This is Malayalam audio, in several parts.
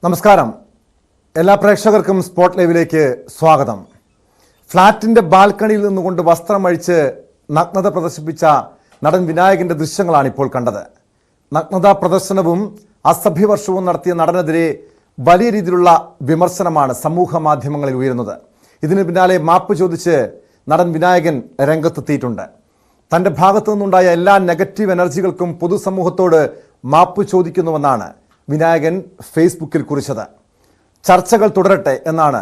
നമസ്കാരം. എല്ലാ പ്രേക്ഷകർക്കും സ്പോട്ട് ലൈവിലേക്ക് സ്വാഗതം. ഫ്ളാറ്റിന്റെ ബാൽക്കണിയിൽ നിന്നുകൊണ്ട് വസ്ത്രമഴിച്ച് നഗ്നത പ്രദർശിപ്പിച്ച നടൻ വിനായകന്റെ ദൃശ്യങ്ങളാണ് ഇപ്പോൾ കണ്ടത്. നഗ്നതാ പ്രദർശനവും അസഭ്യവർഷവും നടത്തിയ നടനെതിരെ വലിയ രീതിയിലുള്ള വിമർശനമാണ് സമൂഹ മാധ്യമങ്ങളിൽ ഉയരുന്നത്. ഇതിന് പിന്നാലെ മാപ്പ് ചോദിച്ച് നടൻ വിനായകൻ രംഗത്തെത്തിയിട്ടുണ്ട്. തൻ്റെ ഭാഗത്തു നിന്നുണ്ടായ എല്ലാ നെഗറ്റീവ് എനർജികൾക്കും പൊതുസമൂഹത്തോട് മാപ്പ് ചോദിക്കുന്നുവെന്നാണ് വിനായകൻ ഫേസ്ബുക്കിൽ കുറിച്ചത്. ചർച്ചകൾ തുടരട്ടെ എന്നാണ്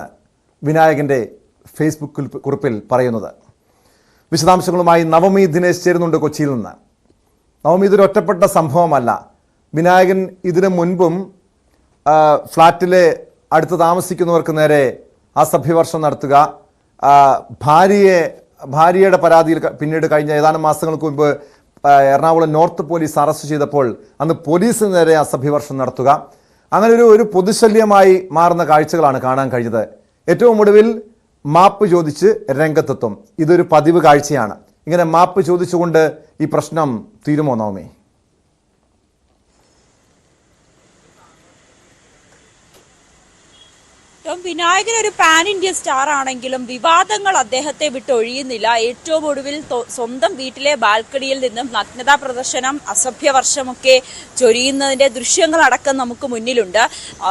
വിനായകൻ്റെ ഫേസ്ബുക്കിൽ കുറിപ്പിൽ പറയുന്നത്. വിശദാംശങ്ങളുമായി നവമി ദിനേശ് ചേരുന്നുണ്ട് കൊച്ചിയിൽ നിന്ന്. നവമി, ഇതൊരു ഒറ്റപ്പെട്ട സംഭവമല്ല. വിനായകൻ ഇതിനു മുൻപും ഫ്ലാറ്റിലെ അടുത്ത് താമസിക്കുന്നവർക്ക് നേരെ അസഭ്യവർഷം നടത്തുക, ഭാര്യയുടെ പരാതിയിൽ പിന്നീട് കഴിഞ്ഞ ഏതാനും മാസങ്ങൾക്ക് മുൻപ് എറണാകുളം നോർത്ത് പോലീസ് അറസ്റ്റ് ചെയ്തപ്പോൾ അന്ന് പോലീസിന് നേരെ അസഭ്യവർഷം നടത്തുക, അങ്ങനെ ഒരു പൊതുശല്യമായി മാറുന്ന കാഴ്ചകളാണ് കാണാൻ കഴിഞ്ഞത്. ഏറ്റവും ഒടുവിൽ മാപ്പ് ചോദിച്ച് രംഗത്തെത്തും. ഇതൊരു പതിവ് കാഴ്ചയാണ്. ഇങ്ങനെ മാപ്പ് ചോദിച്ചുകൊണ്ട് ഈ പ്രശ്നം തീരുമോ നവമി? വിനായകൻ ഒരു പാൻ ഇന്ത്യ സ്റ്റാർ ആണെങ്കിലും വിവാദങ്ങൾ അദ്ദേഹത്തെ വിട്ടൊഴിയുന്നില്ല. ഏറ്റവും ഒടുവിൽ സ്വന്തം വീട്ടിലെ ബാൽക്കണിയിൽ നിന്നും നഗ്നതാ പ്രദർശനം, അസഭ്യവർഷമൊക്കെ ചൊരിയുന്നതിന്റെ ദൃശ്യങ്ങളടക്കം നമുക്ക് മുന്നിലുണ്ട്.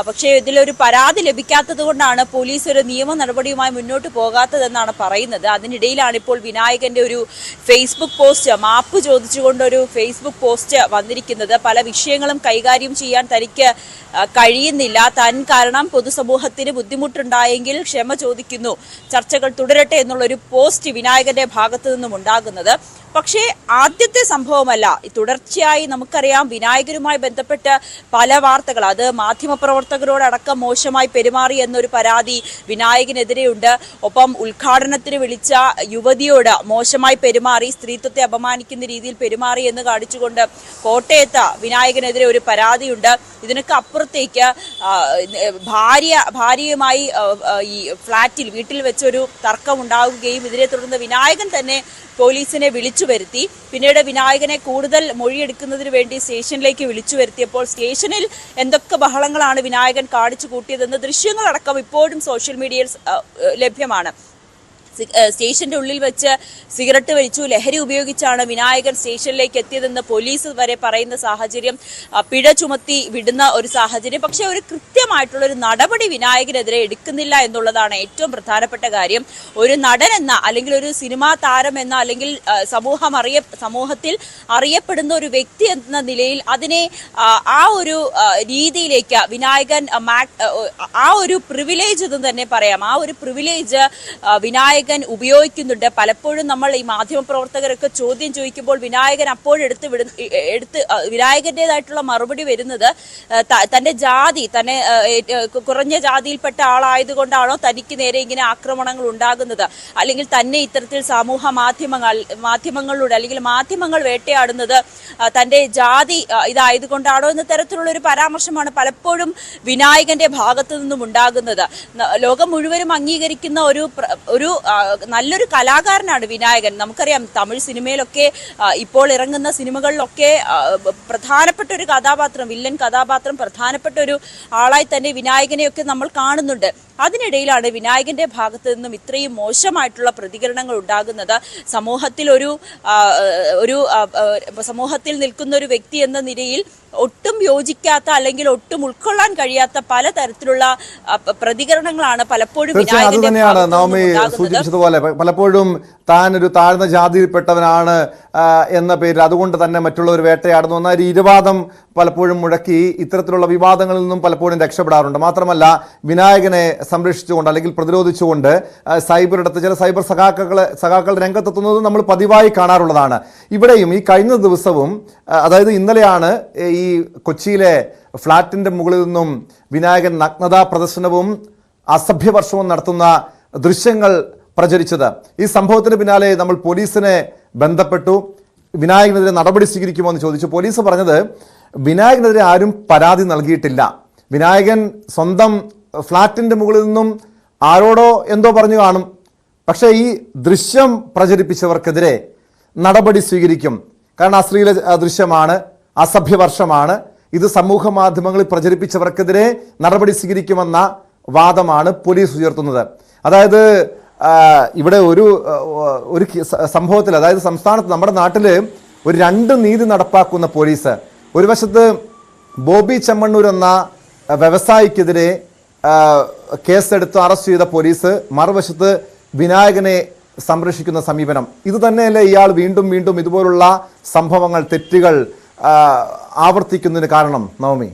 പക്ഷേ ഇതിലൊരു പരാതി ലഭിക്കാത്തത് കൊണ്ടാണ് പോലീസ് ഒരു നിയമ നടപടിയുമായി മുന്നോട്ട് പോകാത്തതെന്നാണ് പറയുന്നത്. അതിനിടയിലാണ് ഇപ്പോൾ വിനായകന്റെ ഒരു ഫേസ്ബുക്ക് പോസ്റ്റ്, മാപ്പ് ചോദിച്ചുകൊണ്ടൊരു ഫേസ്ബുക്ക് പോസ്റ്റ് വന്നിരിക്കുന്നത്. പല വിഷയങ്ങളും കൈകാര്യം ചെയ്യാൻ തനിക്ക് കഴിയുന്നില്ല, താൻ കാരണം പൊതുസമൂഹത്തിന് ബുദ്ധിമുട്ടുണ്ടായെങ്കിൽ ക്ഷമ ചോദിക്കുന്നു, ചർച്ചകൾ തുടരട്ടെ എന്നുള്ളൊരു പോസ്റ്റ് വിനായകന്റെ ഭാഗത്തു നിന്നും ഉണ്ടാകുന്നത്. പക്ഷേ ആദ്യത്തെ സംഭവമല്ല. തുടർച്ചയായി നമുക്കറിയാം വിനായകരുമായി ബന്ധപ്പെട്ട് പല വാർത്തകൾ, അത് മാധ്യമപ്രവർത്തകരോടക്കം മോശമായി പെരുമാറി എന്നൊരു പരാതി വിനായകനെതിരെയുണ്ട്. ഒപ്പം ഉദ്ഘാടനത്തിന് വിളിച്ച യുവതിയോട് മോശമായി പെരുമാറി, സ്ത്രീത്വത്തെ അപമാനിക്കുന്ന രീതിയിൽ പെരുമാറി എന്ന് കാണിച്ചുകൊണ്ട് കോട്ടയത്ത് വിനായകനെതിരെ ഒരു പരാതിയുണ്ട്. ഇതിനൊക്കെ അപ്പുറത്തേക്ക് ഭാര്യയുമായി ഈ ഫ്ളാറ്റിൽ വീട്ടിൽ വെച്ചൊരു തർക്കം ഉണ്ടാവുകയും ഇതിനെ തുടർന്ന് വിനായകൻ തന്നെ പോലീസിനെ വിളിച്ചു വരുത്തി. പിന്നീട് വിനായകനെ കൂടുതൽ മൊഴിയെടുക്കുന്നതിന് വേണ്ടി സ്റ്റേഷനിലേക്ക് വിളിച്ചു വരുത്തിയപ്പോൾ സ്റ്റേഷനിൽ എന്തൊക്കെ ബഹളങ്ങളാണ് വിനായകൻ കാണിച്ചു കൂട്ടിയതെന്ന് ദൃശ്യങ്ങളടക്കം ഇപ്പോഴും സോഷ്യൽ മീഡിയയിൽ ലഭ്യമാണ്. സ്റ്റേഷന്റെ ഉള്ളിൽ വെച്ച് സിഗരറ്റ് വലിച്ചു, ലഹരി ഉപയോഗിച്ചാണ് വിനായകൻ സ്റ്റേഷനിലേക്ക് എത്തിയതെന്ന് പോലീസ് വരെ പറയുന്ന സാഹചര്യം, പിഴ ചുമത്തി വിടുന്ന ഒരു സാഹചര്യം. പക്ഷെ ഒരു കൃത്യമായിട്ടുള്ള ഒരു നടപടി വിനായകനെതിരെ എടുക്കുന്നില്ല എന്നുള്ളതാണ് ഏറ്റവും പ്രധാനപ്പെട്ട കാര്യം. ഒരു നടൻ എന്ന, അല്ലെങ്കിൽ ഒരു സിനിമാ താരം എന്ന, അല്ലെങ്കിൽ സമൂഹത്തിൽ അറിയപ്പെടുന്ന ഒരു വ്യക്തി എന്ന നിലയിൽ അതിനെ ആ ഒരു രീതിയിലേക്ക് വിനായകൻ ആ ഒരു പ്രിവിലേജ് എന്ന് തന്നെ പറയാം, ആ ഒരു പ്രിവിലേജ് വിനായകൻ ഉപയോഗിക്കുന്നുണ്ട്. പലപ്പോഴും നമ്മൾ ഈ മാധ്യമപ്രവർത്തകരൊക്കെ ചോദ്യം ചോദിക്കുമ്പോൾ വിനായകൻ അപ്പോഴെടുത്ത് വിനായകന്റേതായിട്ടുള്ള മറുപടി വരുന്നത് തന്റെ ജാതി, തന്നെ കുറഞ്ഞ ജാതിയിൽപ്പെട്ട ആളായതുകൊണ്ടാണോ തനിക്ക് നേരെ ഇങ്ങനെ ആക്രമണങ്ങൾ ഉണ്ടാകുന്നത്, അല്ലെങ്കിൽ തന്നെ ഇത്തരത്തിൽ സമൂഹ മാധ്യമങ്ങളിലൂടെ അല്ലെങ്കിൽ മാധ്യമങ്ങൾ വേട്ടയാടുന്നത് തന്റെ ജാതി ഇതായതുകൊണ്ടാണോ എന്ന തരത്തിലുള്ള ഒരു പരാമർശമാണ് പലപ്പോഴും വിനായകന്റെ ഭാഗത്തു നിന്നും ഉണ്ടാകുന്നത്. ലോകം മുഴുവനും അംഗീകരിക്കുന്ന ഒരു നല്ലൊരു കലാകാരനാണ് വിനായകൻ. നമുക്കറിയാം തമിഴ് സിനിമയിലൊക്കെ ഇപ്പോൾ ഇറങ്ങുന്ന സിനിമകളിലൊക്കെ പ്രധാനപ്പെട്ട ഒരു കഥാപാത്രം, വില്ലൻ കഥാപാത്രം, പ്രധാനപ്പെട്ട ഒരു ആളായി തന്നെ വിനായകനെയൊക്കെ നമ്മൾ കാണുന്നുണ്ട്. അതിനിടയിലാണ് വിനായകന്റെ ഭാഗത്തു നിന്നും ഇത്രയും മോശമായിട്ടുള്ള പ്രതികരണങ്ങൾ ഉണ്ടാകുന്നത്. സമൂഹത്തിൽ നിൽക്കുന്ന ഒരു വ്യക്തി എന്ന നിലയിൽ ഒട്ടും യോജിക്കാത്ത, അല്ലെങ്കിൽ ഒട്ടും ഉൾക്കൊള്ളാൻ കഴിയാത്ത പലതരത്തിലുള്ള പ്രതികരണങ്ങളാണ് പലപ്പോഴും സൂചിപ്പിച്ചതുപോലെ പലപ്പോഴും താൻ ഒരു താഴ്ന്ന ജാതിയിൽപ്പെട്ടവനാണ് എന്ന പേരിൽ അതുകൊണ്ട് തന്നെ മറ്റുള്ളവർ വേട്ടയാടുന്നു എന്ന ഇരുവാദം പലപ്പോഴും മുഴക്കി ഇത്തരത്തിലുള്ള വിവാദങ്ങളിൽ നിന്നും പലപ്പോഴും രക്ഷപ്പെടാറുണ്ട്. മാത്രമല്ല വിനായകനെ സംരക്ഷിച്ചുകൊണ്ട് അല്ലെങ്കിൽ പ്രതിരോധിച്ചുകൊണ്ട് സൈബറിടത്ത് ചില സൈബർ സഖാക്കൾ രംഗത്തെത്തുന്നത് നമ്മൾ പതിവായി കാണാറുള്ളതാണ്. ഇവിടെയും ഈ കഴിഞ്ഞ ദിവസവും, അതായത് ഇന്നലെയാണ് ഈ കൊച്ചിയിലെ ഫ്ളാറ്റിന്റെ മുകളിൽ നിന്നും വിനായകൻ നഗ്നതാ പ്രദർശനവും അസഭ്യവർഷവും നടത്തുന്ന ദൃശ്യങ്ങൾ പ്രചരിച്ചത്. ഈ സംഭവത്തിന് പിന്നാലെ നമ്മൾ പോലീസിനെ ബന്ധപ്പെട്ടു. വിനായകനെതിരെ നടപടി സ്വീകരിക്കുമോ എന്ന് ചോദിച്ചു. പോലീസ് പറഞ്ഞത് വിനായകനെതിരെ ആരും പരാതി നൽകിയിട്ടില്ല. വിനായകൻ സ്വന്തം ഫ്ളാറ്റിന്റെ മുകളിൽ നിന്നും ആരോടോ എന്തോ പറഞ്ഞു കാണും. പക്ഷേ ഈ ദൃശ്യം പ്രചരിപ്പിച്ചവർക്കെതിരെ നടപടി സ്വീകരിക്കും. കാരണം അശ്ലീല ദൃശ്യമാണ്, അസഭ്യവർഷമാണ്. ഇത് സമൂഹ മാധ്യമങ്ങളിൽ പ്രചരിപ്പിച്ചവർക്കെതിരെ നടപടി സ്വീകരിക്കുമെന്ന വാദമാണ് പോലീസ് ഉയർത്തുന്നത്. അതായത് ഇവിടെ ഒരു സംഭവത്തിൽ, അതായത് സംസ്ഥാനത്ത്, നമ്മുടെ നാട്ടിൽ ഒരു 2 നീതി നടപ്പാക്കുന്ന പോലീസ്. ഒരു വശത്ത് ബോബി ചെമ്മണ്ണൂർ എന്ന വ്യവസായിക്കെതിരെ കേസെടുത്ത് അറസ്റ്റ് ചെയ്ത പോലീസ്, മറുവശത്ത് വിനായകനെ സംരക്ഷിക്കുന്ന സമീപനം. ഇത് തന്നെയല്ലേ ഇയാൾ വീണ്ടും വീണ്ടും ഇതുപോലുള്ള സംഭവങ്ങൾ, തെറ്റുകൾ ആവർത്തിക്കുന്നതിന് കാരണം? നവമി,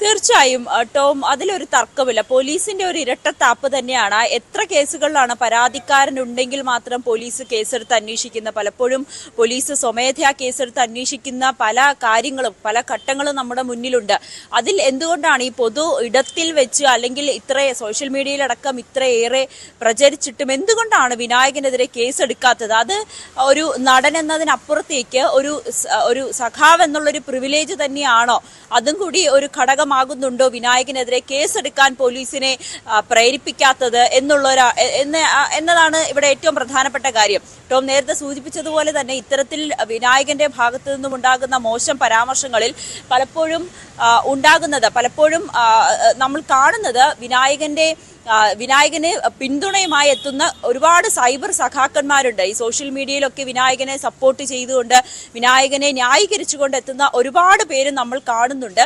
തീർച്ചയായും ടോം, അതിലൊരു തർക്കമില്ല. പോലീസിന്റെ ഒരു ഇരട്ടത്താപ്പ് തന്നെയാണ്. എത്ര കേസുകളിലാണ് പരാതിക്കാരനുണ്ടെങ്കിൽ മാത്രം പോലീസ് കേസെടുത്ത് അന്വേഷിക്കുന്ന, പലപ്പോഴും പോലീസ് സ്വമേധയാ കേസെടുത്ത് അന്വേഷിക്കുന്ന പല കാര്യങ്ങളും, പല ഘട്ടങ്ങളും നമ്മുടെ മുന്നിലുണ്ട്. അതിൽ എന്തുകൊണ്ടാണ് ഈ പൊതു ഇടത്തിൽ വെച്ച്, അല്ലെങ്കിൽ ഇത്ര സോഷ്യൽ മീഡിയയിലടക്കം ഇത്രയേറെ പ്രചരിച്ചിട്ടും എന്തുകൊണ്ടാണ് വിനായകനെതിരെ കേസെടുക്കാത്തത്? അത് ഒരു നടൻ എന്നതിനപ്പുറത്തേക്ക് ഒരു സഖാവ് എന്നുള്ളൊരു പ്രിവിലേജ് തന്നെയാണോ? അതും കൂടി ഒരു ഘടകമാകുന്നുണ്ടോ വിനായകനെതിരെ കേസെടുക്കാൻ പോലീസിനെ പ്രേരിപ്പിക്കാത്തത് എന്നതാണ് ഇവിടെ ഏറ്റവും പ്രധാനപ്പെട്ട കാര്യം. ടോം നേരത്തെ സൂചിപ്പിച്ചതുപോലെ തന്നെ ഇത്തരത്തിൽ വിനായകന്റെ ഭാഗത്തു നിന്നും ഉണ്ടാകുന്ന മോശം പരാമർശങ്ങളിൽ പലപ്പോഴും നമ്മൾ കാണുന്നത് വിനായകന് പിന്തുണയുമായി എത്തുന്ന ഒരുപാട് സൈബർ സഖാക്കന്മാരുണ്ട്. ഈ സോഷ്യൽ മീഡിയയിലൊക്കെ വിനായകനെ സപ്പോർട്ട് ചെയ്തുകൊണ്ട്, വിനായകനെ ന്യായീകരിച്ചുകൊണ്ട് എത്തുന്ന ഒരുപാട് പേര് നമ്മൾ കാണുന്നുണ്ട്.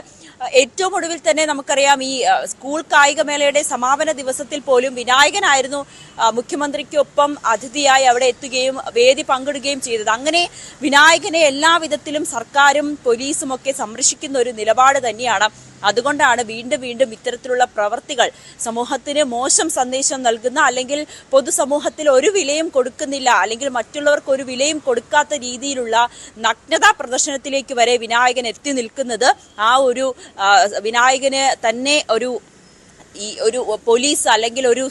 ഏറ്റവും ഒടുവിൽ തന്നെ നമുക്കറിയാം, ഈ സ്കൂൾ കായികമേളയുടെ സമാപന ദിവസത്തിൽ പോലും വിനായകനായിരുന്നു മുഖ്യമന്ത്രിക്കൊപ്പം അതിഥിയായി അവിടെ എത്തുകയും വേദി പങ്കിടുകയും ചെയ്തത്. അങ്ങനെ വിനായകനെ എല്ലാവിധത്തിലും സർക്കാരും പോലീസും ഒക്കെ സംരക്ഷിക്കുന്ന ഒരു നിലപാട് തന്നെയാണ്. അതുകൊണ്ടാണ് വീണ്ടും വീണ്ടും ഇത്തരത്തിലുള്ള പ്രവർത്തികൾ സമൂഹത്തിന് മോശം സന്ദേശം നൽകുന്ന, അല്ലെങ്കിൽ പൊതുസമൂഹത്തിൽ ഒരു വിലയും കൊടുക്കുന്നില്ല, അല്ലെങ്കിൽ മറ്റുള്ളവർക്ക് ഒരു വിലയും കൊടുക്കാത്ത രീതിയിലുള്ള നഗ്നതാ പ്രദർശനത്തിലേക്ക് വരെ വിനായകൻ എത്തി നിൽക്കുന്നത്. ആ ഒരു വിനായകന് തന്നെ ഒരു പോലീസ് അല്ലെങ്കിൽ ഒരു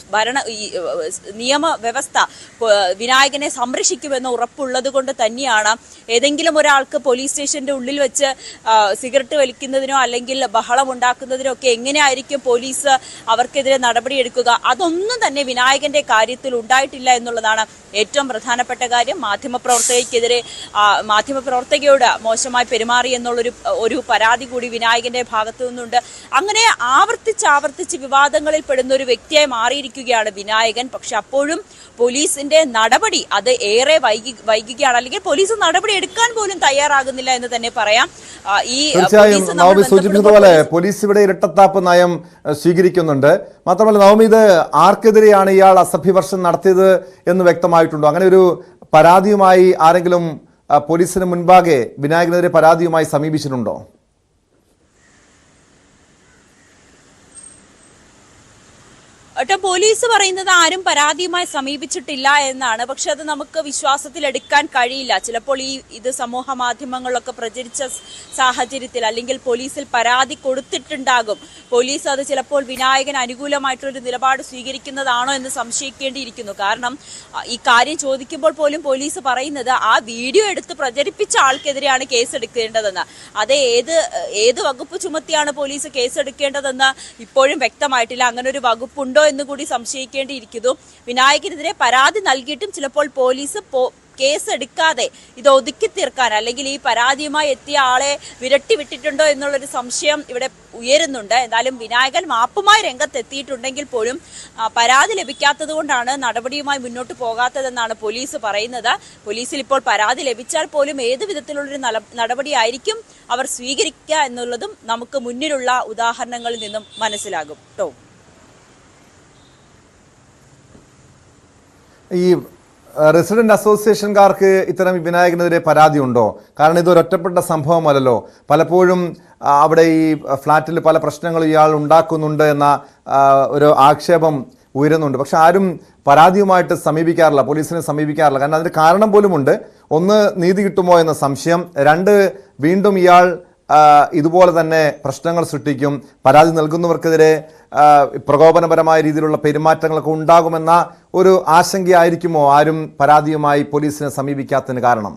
നിയമവ്യവസ്ഥ വിനായകനെ സംരക്ഷിക്കുമെന്ന് ഉറപ്പുള്ളത് കൊണ്ട് തന്നെയാണ് ഏതെങ്കിലും ഒരാൾക്ക് പോലീസ് സ്റ്റേഷന്റെ ഉള്ളിൽ വെച്ച് സിഗരറ്റ് വലിക്കുന്നതിനോ അല്ലെങ്കിൽ ബഹളം ഉണ്ടാക്കുന്നതിനോ ഒക്കെ എങ്ങനെയായിരിക്കും പോലീസ് അവർക്കെതിരെ നടപടിയെടുക്കുക? അതൊന്നും തന്നെ വിനായകന്റെ കാര്യത്തിൽ ഉണ്ടായിട്ടില്ല എന്നുള്ളതാണ് ഏറ്റവും പ്രധാനപ്പെട്ട കാര്യം. മാധ്യമപ്രവർത്തകയോട് മോശമായി പെരുമാറി എന്നുള്ളൊരു പരാതി കൂടി വിനായകന്റെ ഭാഗത്തു നിന്നുണ്ട്. അങ്ങനെ ആവർത്തിച്ച് വിവാദങ്ങളിൽ പെടുന്ന ഒരു വ്യക്തിയായി മാറിയിരിക്കുകയാണ് വിനായകൻ. പക്ഷെ അപ്പോഴും പോലീസിന്റെ നടപടി അത് ഏറെ വൈകുകയാണ്, അല്ലെങ്കിൽ പോലീസ് നടപടി എടുക്കാൻ പോലും തയ്യാറാകുന്നില്ല എന്ന് തന്നെ പറയാം. തീർച്ചയായും നവമി സൂചിപ്പിച്ചതുപോലെ പോലീസ് ഇവിടെ ഇരട്ടത്താപ്പ് നയം സ്വീകരിക്കുന്നുണ്ട്. മാത്രമല്ല നവമി, ഇത് ആർക്കെതിരെയാണ് ഇയാൾ അസഭ്യവർഷം നടത്തിയത് എന്ന് വ്യക്തമായിട്ടുണ്ടോ? അങ്ങനെ ഒരു പരാതിയുമായി ആരെങ്കിലും പോലീസിന് മുൻപാകെ വിനായകനെതിരെ പരാതിയുമായി സമീപിച്ചിട്ടുണ്ടോ? പോലീസ് പറയുന്നത് ആരും പരാതിയുമായി സമീപിച്ചിട്ടില്ല എന്നാണ്. പക്ഷെ അത് നമുക്ക് വിശ്വാസത്തിൽ എടുക്കാൻ കഴിയില്ല. ചിലപ്പോൾ ഇത് സമൂഹ മാധ്യമങ്ങളിലൊക്കെ പ്രചരിച്ച സാഹചര്യത്തിൽ, അല്ലെങ്കിൽ പോലീസിൽ പരാതി കൊടുത്തിട്ടുണ്ടാകും. പോലീസ് അത് ചിലപ്പോൾ വിനായകന് അനുകൂലമായിട്ടൊരു നിലപാട് സ്വീകരിക്കുന്നതാണോ എന്ന് സംശയിക്കേണ്ടിയിരിക്കുന്നു. കാരണം ഈ കാര്യം ചോദിക്കുമ്പോൾ പോലും പോലീസ് പറയുന്നത് ആ വീഡിയോ എടുത്ത് പ്രചരിപ്പിച്ച ആൾക്കെതിരെയാണ് കേസെടുക്കേണ്ടതെന്ന്. അത് ഏത് വകുപ്പ് ചുമത്തിയാണ് പോലീസ് കേസെടുക്കേണ്ടതെന്ന് ഇപ്പോഴും വ്യക്തമായിട്ടില്ല. അങ്ങനെ ഒരു വകുപ്പുണ്ടോ എന്ന് കൂടി സംശയിക്കേണ്ടിയിരിക്കുന്നു. വിനായകനെതിരെ പരാതി നൽകിയിട്ടും ചിലപ്പോൾ പോലീസ് കേസ് എടുക്കാതെ ഇത് ഒതുക്കി തീർക്കാൻ, അല്ലെങ്കിൽ ഈ പരാതിയുമായി എത്തിയ ആളെ വിരട്ടി വിട്ടിട്ടുണ്ടോ എന്നുള്ളൊരു സംശയം ഇവിടെ ഉയരുന്നുണ്ട്. എന്തായാലും വിനായകൻ മാപ്പുമായി രംഗത്തെത്തിയിട്ടുണ്ടെങ്കിൽ പോലും പരാതി ലഭിക്കാത്തത് കൊണ്ടാണ് നടപടിയുമായി മുന്നോട്ട് പോകാത്തതെന്നാണ് പോലീസ് പറയുന്നത്. പോലീസിൽ ഇപ്പോൾ പരാതി ലഭിച്ചാൽ പോലും ഏത് വിധത്തിലുള്ളൊരു നടപടിയായിരിക്കും അവർ സ്വീകരിക്കുക എന്നുള്ളതും നമുക്ക് മുന്നിലുള്ള ഉദാഹരണങ്ങളിൽ നിന്നും മനസ്സിലാകും. ഈ റെസിഡന്റ് അസോസിയേഷൻകാർക്ക് ഇത്തരം വിനായകനെതിരെ പരാതി ഉണ്ടോ? കാരണം ഇത് ഒരൊറ്റപ്പെട്ട സംഭവമല്ലല്ലോ. പലപ്പോഴും അവിടെ ഈ ഫ്ലാറ്റിൽ പല പ്രശ്നങ്ങളും ഇയാൾ ഉണ്ടാക്കുന്നുണ്ട് എന്ന ഒരു ആക്ഷേപം ഉയരുന്നുണ്ട്. പക്ഷെ ആരും പരാതിയുമായിട്ട് സമീപിക്കാറില്ല, പോലീസിനെ സമീപിക്കാറില്ല. കാരണം അതിന് കാരണം പോലുമുണ്ട്. ഒന്ന്, നീതി കിട്ടുമോ എന്ന സംശയം. രണ്ട്, വീണ്ടും ഇയാൾ ഇതുപോലെ തന്നെ പ്രശ്നങ്ങൾ സൃഷ്ടിക്കും, പരാതി നൽകുന്നവർക്കെതിരെ പ്രകോപനപരമായ രീതിയിലുള്ള പെരുമാറ്റങ്ങളൊക്കെ ഉണ്ടാകുമെന്ന ഒരു ആശങ്കയായിരിക്കുമോ ആരും പരാതിയുമായി പോലീസിനെ സമീപിക്കാത്തതിന് കാരണം?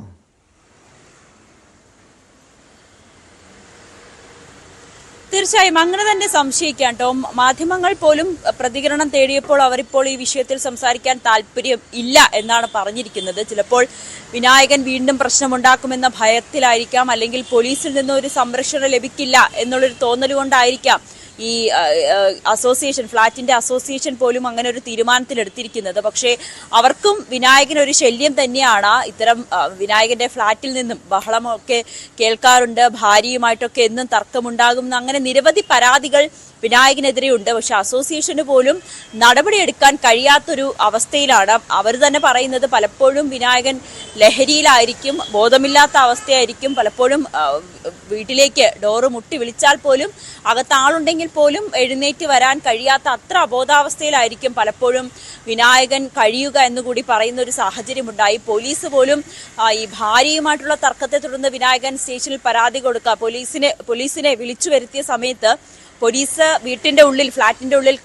തീർച്ചയായും അങ്ങനെ തന്നെ സംശയിക്കാം കേട്ടോ. മാധ്യമങ്ങൾ പോലും പ്രതികരണം തേടിയപ്പോൾ അവരിപ്പോൾ ഈ വിഷയത്തിൽ സംസാരിക്കാൻ താല്പര്യം ഇല്ല എന്നാണ് പറഞ്ഞിരിക്കുന്നത്. ചിലപ്പോൾ വിനായകൻ വീണ്ടും പ്രശ്നമുണ്ടാക്കുമെന്ന ഭയത്തിലായിരിക്കാം, അല്ലെങ്കിൽ പോലീസിൽ നിന്ന് ഒരു സംരക്ഷണം ലഭിക്കില്ല എന്നുള്ളൊരു തോന്നൽ കൊണ്ടായിരിക്കാം ഈ അസോസിയേഷൻ, ഫ്ളാറ്റിന്റെ അസോസിയേഷൻ പോലും അങ്ങനെ ഒരു തീരുമാനത്തിലെടുത്തിരിക്കുന്നത്. പക്ഷേ അവർക്കും വിനായകൻ ഒരു ശല്യം തന്നെയാണ്. ഇത്തരം വിനായകന്റെ ഫ്ളാറ്റിൽ നിന്നും ബഹളമൊക്കെ കേൾക്കാറുണ്ട്, ഭാര്യയുമായിട്ടൊക്കെ എന്നും തർക്കമുണ്ടാകും, അങ്ങനെ നിരവധി പരാതികൾ വിനായകനെതിരെ ഉണ്ട്. പക്ഷെ അസോസിയേഷന് പോലും നടപടിയെടുക്കാൻ കഴിയാത്തൊരു അവസ്ഥയിലാണ്. അവർ തന്നെ പറയുന്നത് പലപ്പോഴും വിനായകൻ ലഹരിയിലായിരിക്കും, ബോധമില്ലാത്ത അവസ്ഥയായിരിക്കും. പലപ്പോഴും വീട്ടിലേക്ക് ഡോറ് മുട്ടി വിളിച്ചാൽ പോലും അകത്ത് ആളുണ്ടെങ്കിൽ പോലും എഴുന്നേറ്റ് വരാൻ കഴിയാത്ത അത്ര അബോധാവസ്ഥയിലായിരിക്കും പലപ്പോഴും വിനായകൻ കഴിയുക എന്നുകൂടി പറയുന്ന ഒരു സാഹചര്യമുണ്ടായി. പോലീസ് പോലും ഈ ഭാര്യയുമായിട്ടുള്ള തർക്കത്തെ തുടർന്ന് വിനായകൻ സ്റ്റേഷനിൽ പരാതി കൊടുക്കുക, പോലീസിനെ വിളിച്ചു വരുത്തിയ സമയത്ത് പോലീസ് വീട്ടിന്റെ ഉള്ളിൽ, ഫ്ളാറ്റിന്റെ ഉള്ളിൽ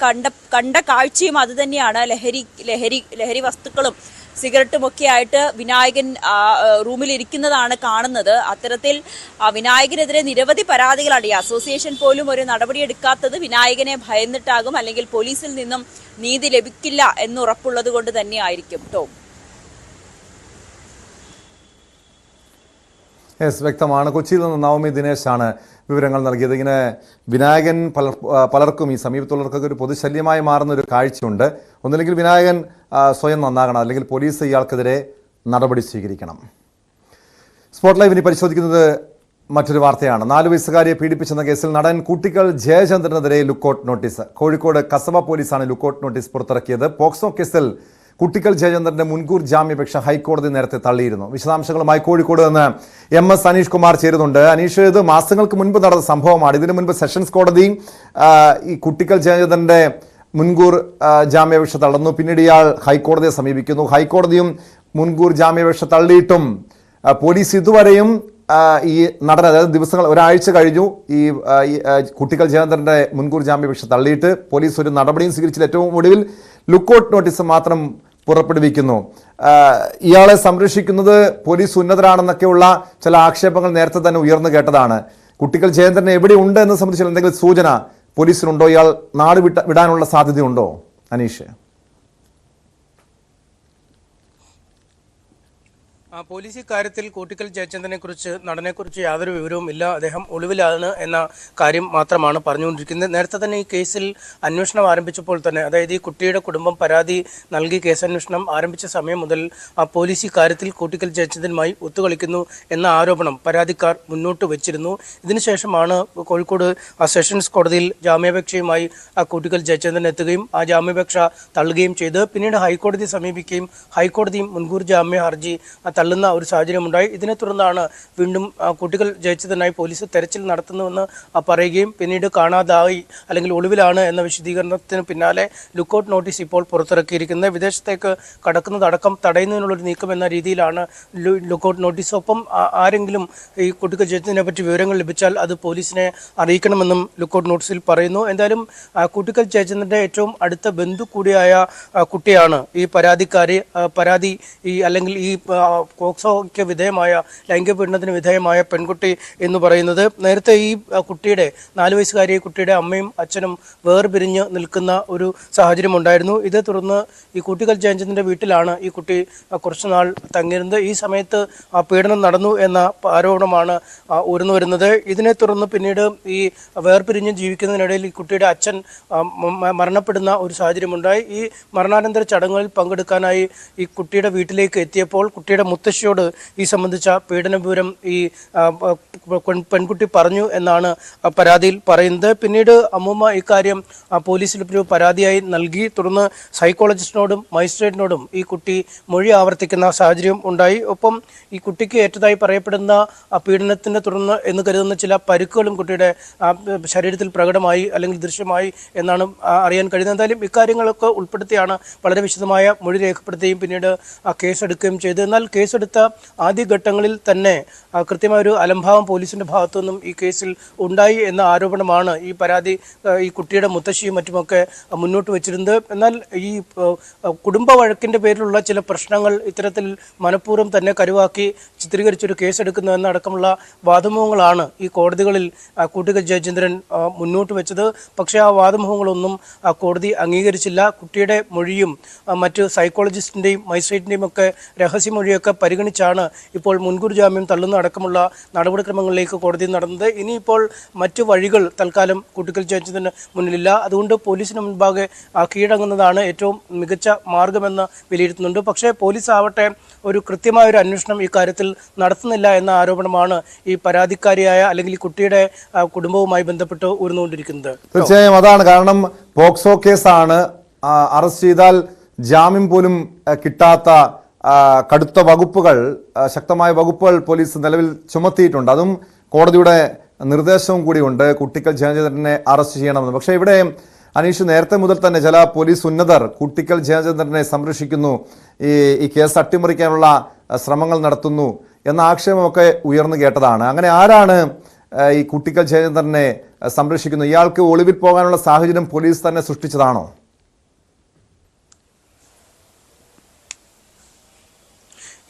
കണ്ട കാഴ്ചയും അത് തന്നെയാണ്. ലഹരി വസ്തുക്കളും സിഗരറ്റും ഒക്കെ ആയിട്ട് വിനായകൻ റൂമിൽ ഇരിക്കുന്നതാണ് കാണുന്നത്. അത്തരത്തിൽ വിനായകനെതിരെ നിരവധി പരാതികളാണ്. ഈ അസോസിയേഷൻ പോലും ഒരു നടപടിയെടുക്കാത്തത് വിനായകനെ ഭയന്നിട്ടാകും, അല്ലെങ്കിൽ പോലീസിൽ നിന്നും നീതി ലഭിക്കില്ല എന്നുറപ്പുള്ളത് കൊണ്ട് തന്നെയായിരിക്കും. ടോം, വ്യക്തമാണ്. കൊച്ചിയിൽ നിന്ന് നവമി ദിനേശാണ് വിവരങ്ങൾ നൽകിയത്. ഇങ്ങനെ വിനായകൻ പലർക്കും, ഈ സമീപത്തുള്ളവർക്കൊക്കെ ഒരു പൊതുശല്യമായി മാറുന്ന ഒരു കാഴ്ചയുണ്ട്. ഒന്നില്ലെങ്കിൽ വിനായകൻ സ്വയം നന്നാകണം, അല്ലെങ്കിൽ പോലീസ് ഇയാൾക്കെതിരെ നടപടി സ്വീകരിക്കണം. സ്പോട്ട് ലൈവ് ഇനി പരിശോധിക്കുന്നത് മറ്റൊരു വാർത്തയാണ്. 4 വയസ്സുകാരിയെ പീഡിപ്പിച്ചെന്ന കേസിൽ നടൻ കുട്ടികൾ ജയചന്ദ്രനെതിരെ ലുക്കൌട്ട് നോട്ടീസ്. കോഴിക്കോട് കസബ പോലീസാണ് ലുക്കൌട്ട് നോട്ടീസ് പുറത്തിറക്കിയത്. പോക്സോ കേസിൽ കുട്ടികൾ ജയചന്ദ്രന്റെ മുൻകൂർ ജാമ്യാപേക്ഷ ഹൈക്കോടതി നേരത്തെ തള്ളിയിരുന്നു. വിശദാംശങ്ങളുമായി കോഴിക്കോട് നിന്ന് MS അനീഷ് കുമാർ ചേരുന്നുണ്ട്. അനീഷ്, ഇത് മാസങ്ങൾക്ക് മുൻപ് നടന്ന സംഭവമാണ്. ഇതിനു മുൻപ് സെഷൻസ് കോടതി ഈ കുട്ടികൾ ജയചന്ദ്രന്റെ മുൻകൂർ ജാമ്യാപേക്ഷ തള്ളുന്നു. പിന്നീട് ഇയാൾ ഹൈക്കോടതിയെ സമീപിക്കുന്നു. ഹൈക്കോടതിയും മുൻകൂർ ജാമ്യാപേക്ഷ തള്ളിയിട്ടും പോലീസ് ഇതുവരെയും ഈ നടൻ, അതായത് ദിവസങ്ങൾ, ഒരാഴ്ച കഴിഞ്ഞു ഈ കുട്ടികൾ ജയചന്ദ്രന്റെ മുൻകൂർ ജാമ്യാപേക്ഷ തള്ളിയിട്ട് പോലീസ് ഒരു നടപടിയും സ്വീകരിച്ചില്ല. ഏറ്റവും ഒടുവിൽ ലുക്കൌട്ട് നോട്ടീസ് മാത്രം പുറപ്പെടുവിക്കുന്നു. ഇയാളെ സംരക്ഷിക്കുന്നത് പോലീസ് ഉന്നതരാണെന്നൊക്കെയുള്ള ചില ആക്ഷേപങ്ങൾ നേരത്തെ തന്നെ ഉയർന്നു കേട്ടതാണ്. കുട്ടികൾ ജയചന്ദ്രൻ എവിടെയുണ്ട് എന്ന് സംബന്ധിച്ചുള്ള എന്തെങ്കിലും സൂചന പോലീസിനുണ്ടോ? ഇയാൾ നാട് വിടാനുള്ള സാധ്യതയുണ്ടോ അനീഷ്? പോലീസ് ഇക്കാര്യത്തിൽ കോട്ടിക്കൽ ജയചന്ദ്രനെക്കുറിച്ച്, നടനെക്കുറിച്ച് യാതൊരു വിവരവും ഇല്ല, അദ്ദേഹം ഒളിവിലാണ് എന്ന കാര്യം മാത്രമാണ് പറഞ്ഞുകൊണ്ടിരിക്കുന്നത്. നേരത്തെ തന്നെ ഈ കേസിൽ അന്വേഷണം ആരംഭിച്ചപ്പോൾ തന്നെ, അതായത് ഈ കുട്ടിയുടെ കുടുംബം പരാതി നൽകി കേസന്വേഷണം ആരംഭിച്ച സമയം മുതൽ പോലീസ് ഇക്കാര്യത്തിൽ കോട്ടിക്കൽ ജയചന്ദ്രനുമായി ഒത്തുകളിക്കുന്നു എന്ന ആരോപണം പരാതിക്കാർ മുന്നോട്ട് വെച്ചിരുന്നു. ഇതിനുശേഷമാണ് കോഴിക്കോട് സെഷൻസ് കോടതിയിൽ ജാമ്യാപേക്ഷയുമായി കോട്ടിക്കൽ ജയചന്ദ്രൻ എത്തുകയും ആ ജാമ്യാപേക്ഷ തള്ളുകയും ചെയ്ത് പിന്നീട് ഹൈക്കോടതിയെ സമീപിക്കുകയും ഹൈക്കോടതിയും മുൻകൂർ ജാമ്യ ഹർജി തള്ളുന്ന ഒരു സാഹചര്യമുണ്ടായി. ഇതിനെ തുടർന്നാണ് വീണ്ടും കുട്ടികൾ ജയിച്ചതിനായി പോലീസ് തെരച്ചിൽ നടത്തുന്നുവെന്ന് പറയുകയും പിന്നീട് കാണാതായി, അല്ലെങ്കിൽ ഒളിവിലാണ് എന്ന വിശദീകരണത്തിന് പിന്നാലെ ലുക്കൌട്ട് നോട്ടീസ് ഇപ്പോൾ പുറത്തിറക്കിയിരിക്കുന്നത്. വിദേശത്തേക്ക് കടക്കുന്നതടക്കം തടയുന്നതിനുള്ളൊരു നീക്കം എന്ന രീതിയിലാണ് ലുക്കൌട്ട് നോട്ടീസ്. ഒപ്പം ആരെങ്കിലും ഈ കുട്ടികൾ ജയിച്ചതിനെ പറ്റി വിവരങ്ങൾ ലഭിച്ചാൽ അത് പോലീസിനെ അറിയിക്കണമെന്നും ലുക്കൌട്ട് നോട്ടീസിൽ പറയുന്നു. എന്തായാലും കുട്ടികൾ ജയിച്ചതിൻ്റെ ഏറ്റവും അടുത്ത ബന്ധു കൂടിയായ കുട്ടിയാണ് ഈ പരാതി അല്ലെങ്കിൽ ഈ പോക്സോയ്ക്ക് വിധേയമായ, ലൈംഗിക പീഡനത്തിന് വിധേയമായ പെൺകുട്ടി എന്ന് പറയുന്നത്. നേരത്തെ ഈ കുട്ടിയുടെ 4 വയസ്സുകാരിയെ കുട്ടിയുടെ അമ്മയും അച്ഛനും വേർപിരിഞ്ഞ് നിൽക്കുന്ന ഒരു സാഹചര്യം ഉണ്ടായിരുന്നു. ഇതേ തുടർന്ന് ഈ കുട്ടികൾ ജയചന്ദ്രന്റെ വീട്ടിലാണ് ഈ കുട്ടി കുറച്ചുനാൾ തങ്ങിയിരുന്നത്. ഈ സമയത്ത് പീഡനം നടന്നു എന്ന ആരോപണമാണ് ഉയർന്നു വരുന്നത്. ഇതിനെ തുടർന്ന് പിന്നീട് ഈ വേർപിരിഞ്ഞ് ജീവിക്കുന്നതിനിടയിൽ ഈ കുട്ടിയുടെ അച്ഛൻ മരണപ്പെടുന്ന ഒരു സാഹചര്യമുണ്ടായി. ഈ മരണാനന്തര ചടങ്ങുകളിൽ പങ്കെടുക്കാനായി ഈ കുട്ടിയുടെ വീട്ടിലേക്ക് എത്തിയപ്പോൾ കുട്ടിയുടെ മുത്തശ്ശിയോട് ഈ സംബന്ധിച്ച പീഡന വിവരം ഈ പെൺകുട്ടി പറഞ്ഞു എന്നാണ് പരാതിയിൽ പറയുന്നത്. പിന്നീട് അമ്മൂമ്മ ഇക്കാര്യം പോലീസിൽ ഒരു പരാതിയായി നൽകി. തുടർന്ന് സൈക്കോളജിസ്റ്റിനോടും മജിസ്ട്രേറ്റിനോടും ഈ കുട്ടി മൊഴി ആവർത്തിക്കുന്ന സാഹചര്യം ഉണ്ടായി. ഒപ്പം ഈ കുട്ടിക്ക് ഏറ്റതായി പറയപ്പെടുന്ന പീഡനത്തിനെ തുടർന്ന് എന്ന് കരുതുന്ന ചില പരിക്കുകളും കുട്ടിയുടെ ശരീരത്തിൽ പ്രകടമായി, അല്ലെങ്കിൽ ദൃശ്യമായി എന്നാണ് അറിയാൻ കഴിയുന്നത്. എന്തായാലും ഇക്കാര്യങ്ങളൊക്കെ ഉൾപ്പെടുത്തിയാണ് വളരെ വിശദമായ മൊഴി രേഖപ്പെടുത്തുകയും പിന്നീട് കേസെടുക്കുകയും ചെയ്തത്. എന്നാൽ കേസ് കേസെടുത്ത ആദ്യഘട്ടങ്ങളിൽ തന്നെ കൃത്യമായൊരു അലംഭാവം പോലീസിന്റെ ഭാഗത്തുനിന്നും ഈ കേസിൽ ഉണ്ടായി എന്ന ആരോപണമാണ് ഈ പരാതി ഈ കുട്ടിയുടെ മുത്തശ്ശിയും മറ്റുമൊക്കെ മുന്നോട്ട് വെച്ചിരുന്നത്. എന്നാൽ ഈ കുടുംബ വഴക്കിന്റെ പേരിലുള്ള ചില പ്രശ്നങ്ങൾ ഇത്തരത്തിൽ മനഃപൂർവ്വം തന്നെ കരുവാക്കി ചിത്രീകരിച്ചൊരു കേസെടുക്കുന്നു എന്നടക്കമുള്ള വാദമുഖങ്ങളാണ് ഈ കോടതികളിൽ കൂട്ടിക്കൽ ജയചന്ദ്രൻ മുന്നോട്ട് വെച്ചത്. പക്ഷേ ആ വാദമുഖങ്ങളൊന്നും കോടതി അംഗീകരിച്ചില്ല. കുട്ടിയുടെ മൊഴിയും മറ്റ് സൈക്കോളജിസ്റ്റിൻ്റെയും മജിസ്ട്രേറ്റിൻ്റെയും ഒക്കെ രഹസ്യമൊഴിയൊക്കെ പരിഗണിച്ചാണ് ഇപ്പോൾ മുൻകൂർ ജാമ്യം തള്ളുന്ന അടക്കമുള്ള നടപടിക്രമങ്ങളിലേക്ക് കോടതി നടന്നത്. ഇനിയിപ്പോൾ മറ്റു വഴികൾ തൽക്കാലം കൂട്ടിക്കൽ ജയചന്ദ്രന് മുന്നിലില്ല. അതുകൊണ്ട് പോലീസിന് മുൻപാകെ കീഴടങ്ങുന്നതാണ് ഏറ്റവും മികച്ച മാർഗമെന്ന് വിലയിരുത്തുന്നുണ്ട്. പക്ഷേ പോലീസ് ആവട്ടെ ഒരു കൃത്യമായൊരു അന്വേഷണം ഈ കാര്യത്തിൽ നടത്തുന്നില്ല എന്ന ആരോപണമാണ് ഈ പരാതിക്കാരിയായ അല്ലെങ്കിൽ ഈ കുട്ടിയുടെ കുടുംബവുമായി ബന്ധപ്പെട്ട് ഉയർന്നുകൊണ്ടിരിക്കുന്നത്. തീർച്ചയായും അതാണ് കാരണം. പോക്സോ കേസാണ്. അറസ്റ്റ് ചെയ്താൽ ജാമ്യം പോലും കിട്ടാത്ത കടുത്ത വകുപ്പുകൾ, ശക്തമായ വകുപ്പുകൾ പോലീസ് നിലവിൽ ചുമത്തിയിട്ടുണ്ട്. അതും കോടതിയുടെ നിർദ്ദേശവും കൂടിയുണ്ട് കൂട്ടിക്കൽ ജയചന്ദ്രനെ അറസ്റ്റ് ചെയ്യണമെന്ന്. പക്ഷേ ഇവിടെ അനീഷ്, നേരത്തെ മുതൽ തന്നെ ചില പോലീസ് ഉന്നതർ കൂട്ടിക്കൽ ജയചന്ദ്രനെ സംരക്ഷിക്കുന്നു, ഈ കേസ് അട്ടിമറിക്കാനുള്ള ശ്രമങ്ങൾ നടത്തുന്നു എന്ന ആക്ഷേപമൊക്കെ ഉയർന്നു കേട്ടതാണ്. അങ്ങനെ ആരാണ് ഈ കൂട്ടിക്കൽ ജയചന്ദ്രനെ സംരക്ഷിക്കുന്നത്? ഇയാൾക്ക് ഒളിവിൽ പോകാനുള്ള സാഹചര്യം പോലീസ് തന്നെ സൃഷ്ടിച്ചതാണോ?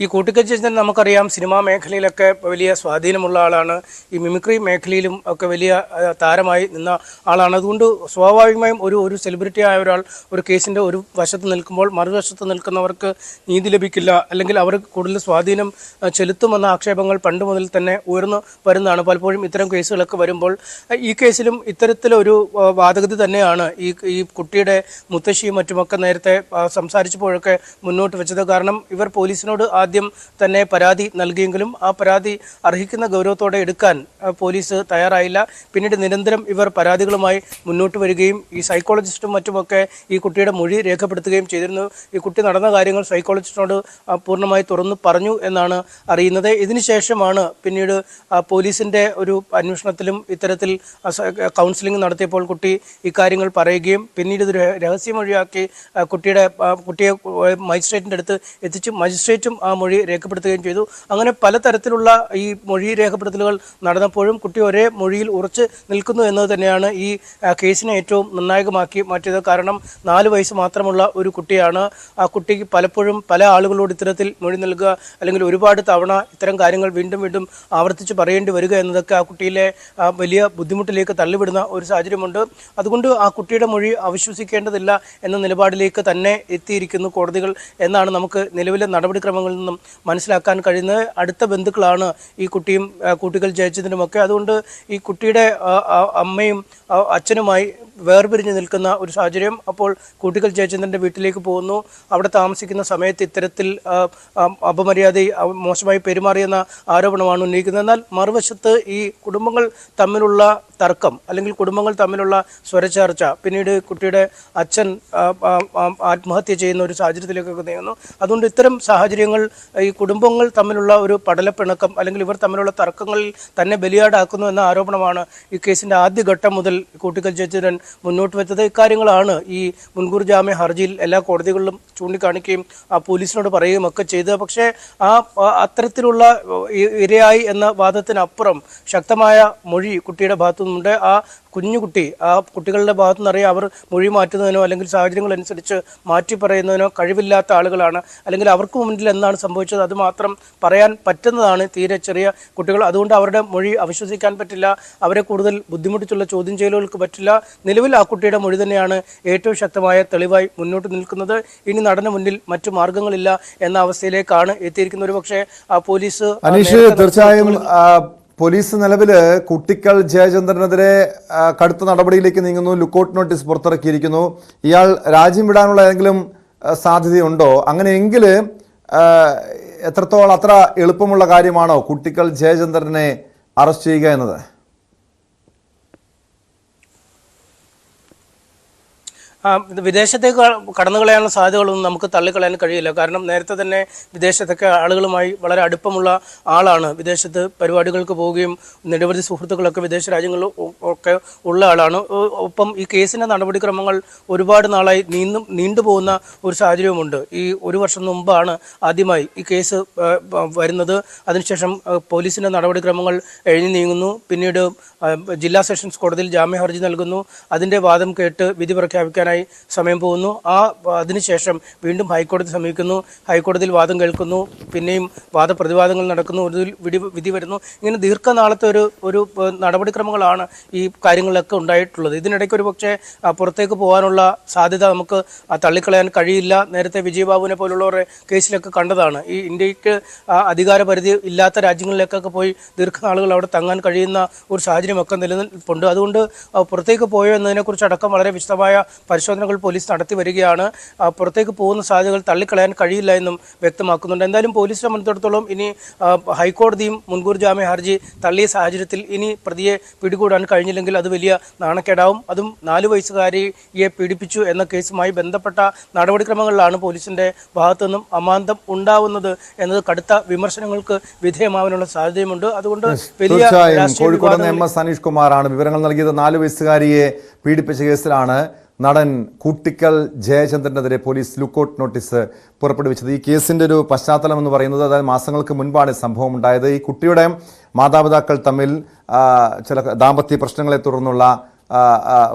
ഈ കൂട്ടിക്കൽ ജയചന്ദ്രൻ നമുക്കറിയാം സിനിമാ മേഖലയിലൊക്കെ വലിയ സ്വാധീനമുള്ള ആളാണ്. ഈ മിമിക്രി മേഖലയിലും ഒക്കെ വലിയ താരമായി നിന്ന ആളാണ്. അതുകൊണ്ട് സ്വാഭാവികമായും ഒരു സെലിബ്രിറ്റി ആയ ഒരാൾ ഒരു കേസിൻ്റെ ഒരു വശത്ത് നിൽക്കുമ്പോൾ മറുവശത്ത് നിൽക്കുന്നവർക്ക് നീതി ലഭിക്കില്ല, അല്ലെങ്കിൽ അവർക്ക് കൂടുതൽ സ്വാധീനം ചെലുത്തുമെന്ന ആക്ഷേപങ്ങൾ പണ്ട് മുതൽ തന്നെ ഉയർന്നു വരുന്നതാണ്. പലപ്പോഴും ഇത്തരം കേസുകളൊക്കെ വരുമ്പോൾ ഈ കേസിലും ഇത്തരത്തിലൊരു വാദഗതി തന്നെയാണ് ഈ കുട്ടിയുടെ മുത്തശ്ശിയും മറ്റുമൊക്കെ നേരത്തെ സംസാരിച്ചപ്പോഴൊക്കെ മുന്നോട്ട് വെച്ചത്. കാരണം ഇവർ പോലീസിനോട് ആദ്യം തന്നെ പരാതി നൽകിയെങ്കിലും ആ പരാതി അർഹിക്കുന്ന ഗൗരവത്തോടെ എടുക്കാൻ പോലീസ് തയ്യാറായില്ല. പിന്നീട് നിരന്തരം ഇവർ പരാതികളുമായി മുന്നോട്ട് വരികയും ഈ സൈക്കോളജിസ്റ്റും മറ്റുമൊക്കെ ഈ കുട്ടിയുടെ മൊഴി രേഖപ്പെടുത്തുകയും ചെയ്തിരുന്നു. ഈ കുട്ടി നടന്ന കാര്യങ്ങൾ സൈക്കോളജിസ്റ്റിനോട് പൂർണ്ണമായി തുറന്നു പറഞ്ഞു എന്നാണ് അറിയുന്നത്. ഇതിനുശേഷമാണ് പിന്നീട് പോലീസിൻ്റെ ഒരു അന്വേഷണത്തിലും ഇത്തരത്തിൽ കൗൺസിലിംഗ് നടത്തിയപ്പോൾ കുട്ടി ഇക്കാര്യങ്ങൾ പറയുകയും പിന്നീട് ഇത് രഹസ്യമൊഴിയാക്കി കുട്ടിയെ മജിസ്ട്രേറ്റിൻ്റെ അടുത്ത് എത്തിച്ച് മജിസ്ട്രേറ്റും ആ മൊഴി രേഖപ്പെടുത്തുകയും ചെയ്തു. അങ്ങനെ പലതരത്തിലുള്ള ഈ മൊഴി രേഖപ്പെടുത്തലുകൾ നടന്നപ്പോഴും കുട്ടി ഒരേ മൊഴിയിൽ ഉറച്ചു നിൽക്കുന്നു എന്നത് തന്നെയാണ് ഈ കേസിനെ ഏറ്റവും നിർണായകമാക്കി മാറ്റിയത്. കാരണം 4 വയസ്സ് മാത്രമുള്ള ഒരു കുട്ടിയാണ്. ആ കുട്ടിക്ക് പലപ്പോഴും പല ആളുകളോട് ഇത്തരത്തിൽ മൊഴി നൽകുക അല്ലെങ്കിൽ ഒരുപാട് തവണ ഇത്തരം കാര്യങ്ങൾ വീണ്ടും വീണ്ടും ആവർത്തിച്ച് പറയേണ്ടി വരിക എന്നതൊക്കെ ആ കുട്ടിയിലെ വലിയ ബുദ്ധിമുട്ടിലേക്ക് തള്ളിവിടുന്ന ഒരു സാഹചര്യമുണ്ട്. അതുകൊണ്ട് ആ കുട്ടിയുടെ മൊഴി അവിശ്വസിക്കേണ്ടതില്ല എന്ന നിലപാടിലേക്ക് തന്നെ എത്തിയിരിക്കുന്നു കോടതികൾ എന്നാണ് നമുക്ക് നിലവിലെ നടപടിക്രമങ്ങളിൽ നിന്നും മനസ്സിലാക്കാൻ കഴിയുന്നത്. അടുത്ത ബന്ധുക്കളാണ് ഈ കുട്ടിയും കൂട്ടിക്കൽ ജയചന്ദ്രനുമൊക്കെ. അതുകൊണ്ട് ഈ കുട്ടിയുടെ അമ്മയും അച്ഛനുമായി വേർപിരിഞ്ഞ് നിൽക്കുന്ന ഒരു സാഹചര്യം. അപ്പോൾ കൂട്ടിക്കൽ ജയചന്ദ്രൻ്റെ വീട്ടിലേക്ക് പോകുന്നു. അവിടെ താമസിക്കുന്ന സമയത്ത് ഇത്തരത്തിൽ അപമര്യാദ മോശമായി പെരുമാറിയെന്ന ആരോപണമാണ് ഉന്നയിക്കുന്നത്. എന്നാൽ മറുവശത്ത് ഈ കുടുംബങ്ങൾ തമ്മിലുള്ള തർക്കം അല്ലെങ്കിൽ കുടുംബങ്ങൾ തമ്മിലുള്ള സ്വരച്ചേർച്ച, പിന്നീട് കുട്ടിയുടെ അച്ഛൻ ആത്മഹത്യ ചെയ്യുന്ന ഒരു സാഹചര്യത്തിലേക്കൊക്കെ നീങ്ങുന്നു. അതുകൊണ്ട് ഇത്തരം സാഹചര്യങ്ങൾ ഈ കുടുംബങ്ങൾ തമ്മിലുള്ള ഒരു പടലപ്പിണക്കം അല്ലെങ്കിൽ ഇവർ തമ്മിലുള്ള തർക്കങ്ങളിൽ തന്നെ ബലിയാടാക്കുന്നു എന്ന ആരോപണമാണ് ഈ കേസിൻ്റെ ആദ്യഘട്ടം മുതൽ കൂട്ടിക്കൽ ജയചന്ദ്രൻ മുന്നോട്ട് വെച്ചത്. ഇക്കാര്യങ്ങളാണ് ഈ മുൻകൂർ ജാമ്യ ഹർജിയിൽ എല്ലാ കോടതികളിലും ചൂണ്ടിക്കാണിക്കുകയും പോലീസിനോട് പറയുകയും ഒക്കെ ചെയ്തത്. പക്ഷേ അത്തരത്തിലുള്ള ഇരയായി എന്ന വാദത്തിനപ്പുറം ശക്തമായ മൊഴി കുട്ടിയുടെ ഭാഗത്തുനിന്നുണ്ട്. ആ കുഞ്ഞുകുട്ടി കുട്ടികളുടെ ഭാഗത്തു നിന്നറിയാം അവർ മൊഴി മാറ്റുന്നതിനോ അല്ലെങ്കിൽ സാഹചര്യങ്ങൾ അനുസരിച്ച് മാറ്റി പറയുന്നതിനോ കഴിവില്ലാത്ത ആളുകളാണ്. അല്ലെങ്കിൽ അവർക്ക് മുന്നിൽ എന്താണ് സംഭവിച്ചത് അത് മാത്രം പറയാൻ പറ്റുന്നതാണ് തീരെ ചെറിയ കുട്ടികൾ. അതുകൊണ്ട് അവരുടെ മൊഴി അവിശ്വസിക്കാൻ പറ്റില്ല. അവരെ കൂടുതൽ ബുദ്ധിമുട്ടിച്ചുള്ള ചോദ്യം ചെയ്യലുകൾക്ക് പറ്റില്ല. നിലവിൽ ആ കുട്ടിയുടെ മൊഴി തന്നെയാണ് ഏറ്റവും ശക്തമായ തെളിവായി മുന്നോട്ട് നിൽക്കുന്നത്. ഇനി നടന് മുന്നിൽ മറ്റു മാർഗങ്ങളില്ല എന്ന അവസ്ഥയിലേക്കാണ് എത്തിയിരിക്കുന്നത്. ഒരു പക്ഷേ പോലീസ് തീർച്ചയായും പോലീസ് നിലവിൽ കുട്ടിക്കൽ ജയചന്ദ്രനെതിരെ കടുത്ത നടപടിയിലേക്ക് നീങ്ങുന്നു. ലുക്കൌട്ട് നോട്ടീസ് പുറത്തിറക്കിയിരിക്കുന്നു. ഇയാൾ രാജ്യം വിടാനുള്ള ഏതെങ്കിലും സാധ്യതയുണ്ടോ? അങ്ങനെയെങ്കിൽ എത്രത്തോളം അത്ര എളുപ്പമുള്ള കാര്യമാണോ കുട്ടിക്കൽ ജയചന്ദ്രനെ അറസ്റ്റ് ചെയ്യുക എന്നത്? ഇത് വിദേശത്തേക്ക് കടന്നു കളയാനുള്ള സാധ്യതകളൊന്നും നമുക്ക് തള്ളിക്കളയാൻ കഴിയില്ല. കാരണം നേരത്തെ തന്നെ വിദേശത്തൊക്കെ ആളുകളുമായി വളരെ അടുപ്പമുള്ള ആളാണ്. വിദേശത്ത് പരിപാടികൾക്ക് പോവുകയും നിരവധി സുഹൃത്തുക്കളൊക്കെ വിദേശ രാജ്യങ്ങളിൽ ഒക്കെ ഉള്ള ആളാണ്. ഒപ്പം ഈ കേസിൻ്റെ നടപടിക്രമങ്ങൾ ഒരുപാട് നാളായി നീണ്ടുപോകുന്ന ഒരു സാഹചര്യവുമുണ്ട്. ഈ ഒരു വർഷം മുമ്പാണ് ആദ്യമായി ഈ കേസ് വരുന്നത്. അതിനുശേഷം പോലീസിൻ്റെ നടപടിക്രമങ്ങൾ എഴുതി നീങ്ങുന്നു. പിന്നീട് ജില്ലാ സെഷൻസ് കോടതിയിൽ ജാമ്യ ഹർജി നൽകുന്നു. അതിൻ്റെ വാദം കേട്ട് വിധി പ്രഖ്യാപിക്കാനായി സമയം പോകുന്നു. അതിനുശേഷം വീണ്ടും ഹൈക്കോടതി സമീപിക്കുന്നു. ഹൈക്കോടതിയിൽ വാദം കേൾക്കുന്നു. പിന്നെയും വാദപ്രതിവാദങ്ങൾ നടക്കുന്നു. ഒരു വിധി വരുന്നു. ഇങ്ങനെ ദീർഘനാളത്തെ ഒരു നടപടിക്രമങ്ങളാണ് ഈ കാര്യങ്ങളിലൊക്കെ ഉണ്ടായിട്ടുള്ളത്. ഇതിനിടയ്ക്ക് ഒരു പക്ഷേ പുറത്തേക്ക് പോകാനുള്ള സാധ്യത നമുക്ക് തള്ളിക്കളയാൻ കഴിയില്ല. നേരത്തെ വിജയബാബുവിനെ പോലുള്ളവരുടെ കേസിലൊക്കെ കണ്ടതാണ്. ഈ ഇന്ത്യക്ക് അധികാര പരിധി ഇല്ലാത്ത രാജ്യങ്ങളിലേക്കൊക്കെ പോയി ദീർഘനാളുകൾ അവിടെ തങ്ങാൻ കഴിയുന്ന ഒരു സാഹചര്യമൊക്കെ നിലനിൽപ്പുണ്ട്. അതുകൊണ്ട് പുറത്തേക്ക് പോയോ എന്നതിനെക്കുറിച്ച് അടക്കം വളരെ വിശദമായ പരിശോധനകൾ പോലീസ് നടത്തി വരികയാണ്. പുറത്തേക്ക് പോകുന്ന സാധ്യതകൾ തള്ളിക്കളയാൻ കഴിയില്ല എന്നും വ്യക്തമാക്കുന്നുണ്ട്. എന്തായാലും പോലീസിനെ സംബന്ധിച്ചിടത്തോളം ഇനി ഹൈക്കോടതിയും മുൻകൂർ ജാമ്യ ഹർജി തള്ളിയ സാഹചര്യത്തിൽ ഇനി പ്രതിയെ പിടികൂടാൻ കഴിഞ്ഞില്ലെങ്കിൽ അത് വലിയ നാണക്കേടാവും. അതും 4 വയസ്സുകാരിയെ പീഡിപ്പിച്ചു എന്ന കേസുമായി ബന്ധപ്പെട്ട നടപടിക്രമങ്ങളിലാണ് പോലീസിന്റെ ഭാഗത്തു നിന്നും അമാന്തം ഉണ്ടാവുന്നത് എന്നത് കടുത്ത വിമർശനങ്ങൾക്ക് വിധേയമാവാനുള്ള സാധ്യതയുമുണ്ട്. അതുകൊണ്ട് വലിയ കോഴിക്കോട് നിന്ന് MS അനീഷ് കുമാറാണ് വിവരങ്ങൾ നൽകിയത്. 4 വയസ്സുകാരിയെ പീഡിപ്പിച്ച കേസിലാണ് നടൻ കൂട്ടിക്കൽ ജയചന്ദ്രനെതിരെ പോലീസ് ലുക്കൌട്ട് നോട്ടീസ് പുറപ്പെടുവിച്ചത്. ഈ കേസിൻ്റെ ഒരു പശ്ചാത്തലം എന്ന് പറയുന്നത്, അതായത് മാസങ്ങൾക്ക് മുൻപാണ് സംഭവം ഉണ്ടായത്. ഈ കുട്ടിയുടെ മാതാപിതാക്കൾ തമ്മിൽ ചില ദാമ്പത്യ പ്രശ്നങ്ങളെ തുടർന്നുള്ള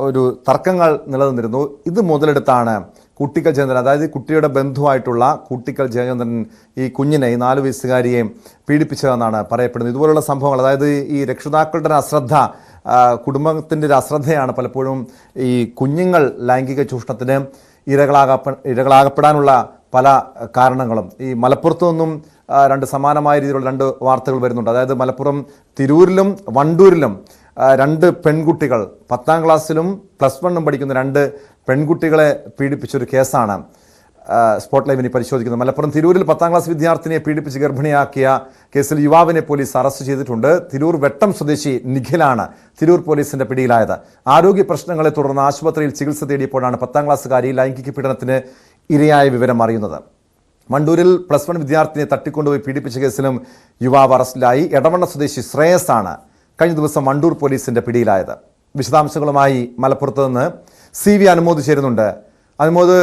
ഒരു തർക്കങ്ങൾ നിലനിന്നിരുന്നു. ഇത് മുതലെടുത്താണ് കൂട്ടിക്കൽ ജയചന്ദ്രൻ, അതായത് കുട്ടിയുടെ ബന്ധുവായിട്ടുള്ള കൂട്ടിക്കൽ ജയചന്ദ്രൻ ഈ കുഞ്ഞിനെ, ഈ 4 വയസ്സുകാരിയെ പീഡിപ്പിച്ചതെന്നാണ് പറയപ്പെടുന്നത്. ഇതുപോലുള്ള സംഭവങ്ങൾ, അതായത് ഈ രക്ഷിതാക്കളുടെ ഒരു അശ്രദ്ധ, കുടുംബത്തിൻ്റെ ഒരു അശ്രദ്ധയാണ് പലപ്പോഴും ഈ കുഞ്ഞുങ്ങൾ ലൈംഗിക ചൂഷണത്തിന് ഇരകളാകപ്പെടാനുള്ള പല കാരണങ്ങളും. ഈ മലപ്പുറത്തു നിന്നും 2 സമാനമായ രീതിയിലുള്ള 2 വാർത്തകൾ വരുന്നുണ്ട്. അതായത് മലപ്പുറം തിരൂരിലും വണ്ടൂരിലും 2 പെൺകുട്ടികൾ 10ാം ക്ലാസ്സിലും +1 പഠിക്കുന്ന 2 പെൺകുട്ടികളെ പീഡിപ്പിച്ചൊരു കേസാണ് സ്പോട്ട് ലൈവിനെ പരിശോധിക്കുന്നത്. മലപ്പുറം തിരൂരിൽ 10ാം ക്ലാസ് വിദ്യാർത്ഥിനിയെ പീഡിപ്പിച്ച് ഗർഭിണിയാക്കിയ കേസിൽ യുവാവിനെ പോലീസ് അറസ്റ്റ് ചെയ്തിട്ടുണ്ട്. തിരൂർ വെട്ടം സ്വദേശി നിഖിലാണ് തിരൂർ പോലീസിന്റെ പിടിയിലായത്. ആരോഗ്യ പ്രശ്നങ്ങളെ തുടർന്ന് ആശുപത്രിയിൽ ചികിത്സ തേടിയപ്പോഴാണ് 10ാം ക്ലാസ്സുകാരി ലൈംഗിക പീഡനത്തിന് ഇരയായ വിവരം അറിയുന്നത്. വണ്ടൂരിൽ +1 വിദ്യാർത്ഥിനിയെ തട്ടിക്കൊണ്ടുപോയി പീഡിപ്പിച്ച കേസിലും യുവാവ് അറസ്റ്റിലായി. എടവണ്ണ സ്വദേശി ശ്രേയസാണ് കഴിഞ്ഞ ദിവസം വണ്ടൂർ പോലീസിന്റെ പിടിയിലായത്. വിശദാംശങ്ങളുമായി മലപ്പുറത്ത് നിന്ന് CV അനുമോദ് ചേരുന്നുണ്ട്. അനുമോദ്,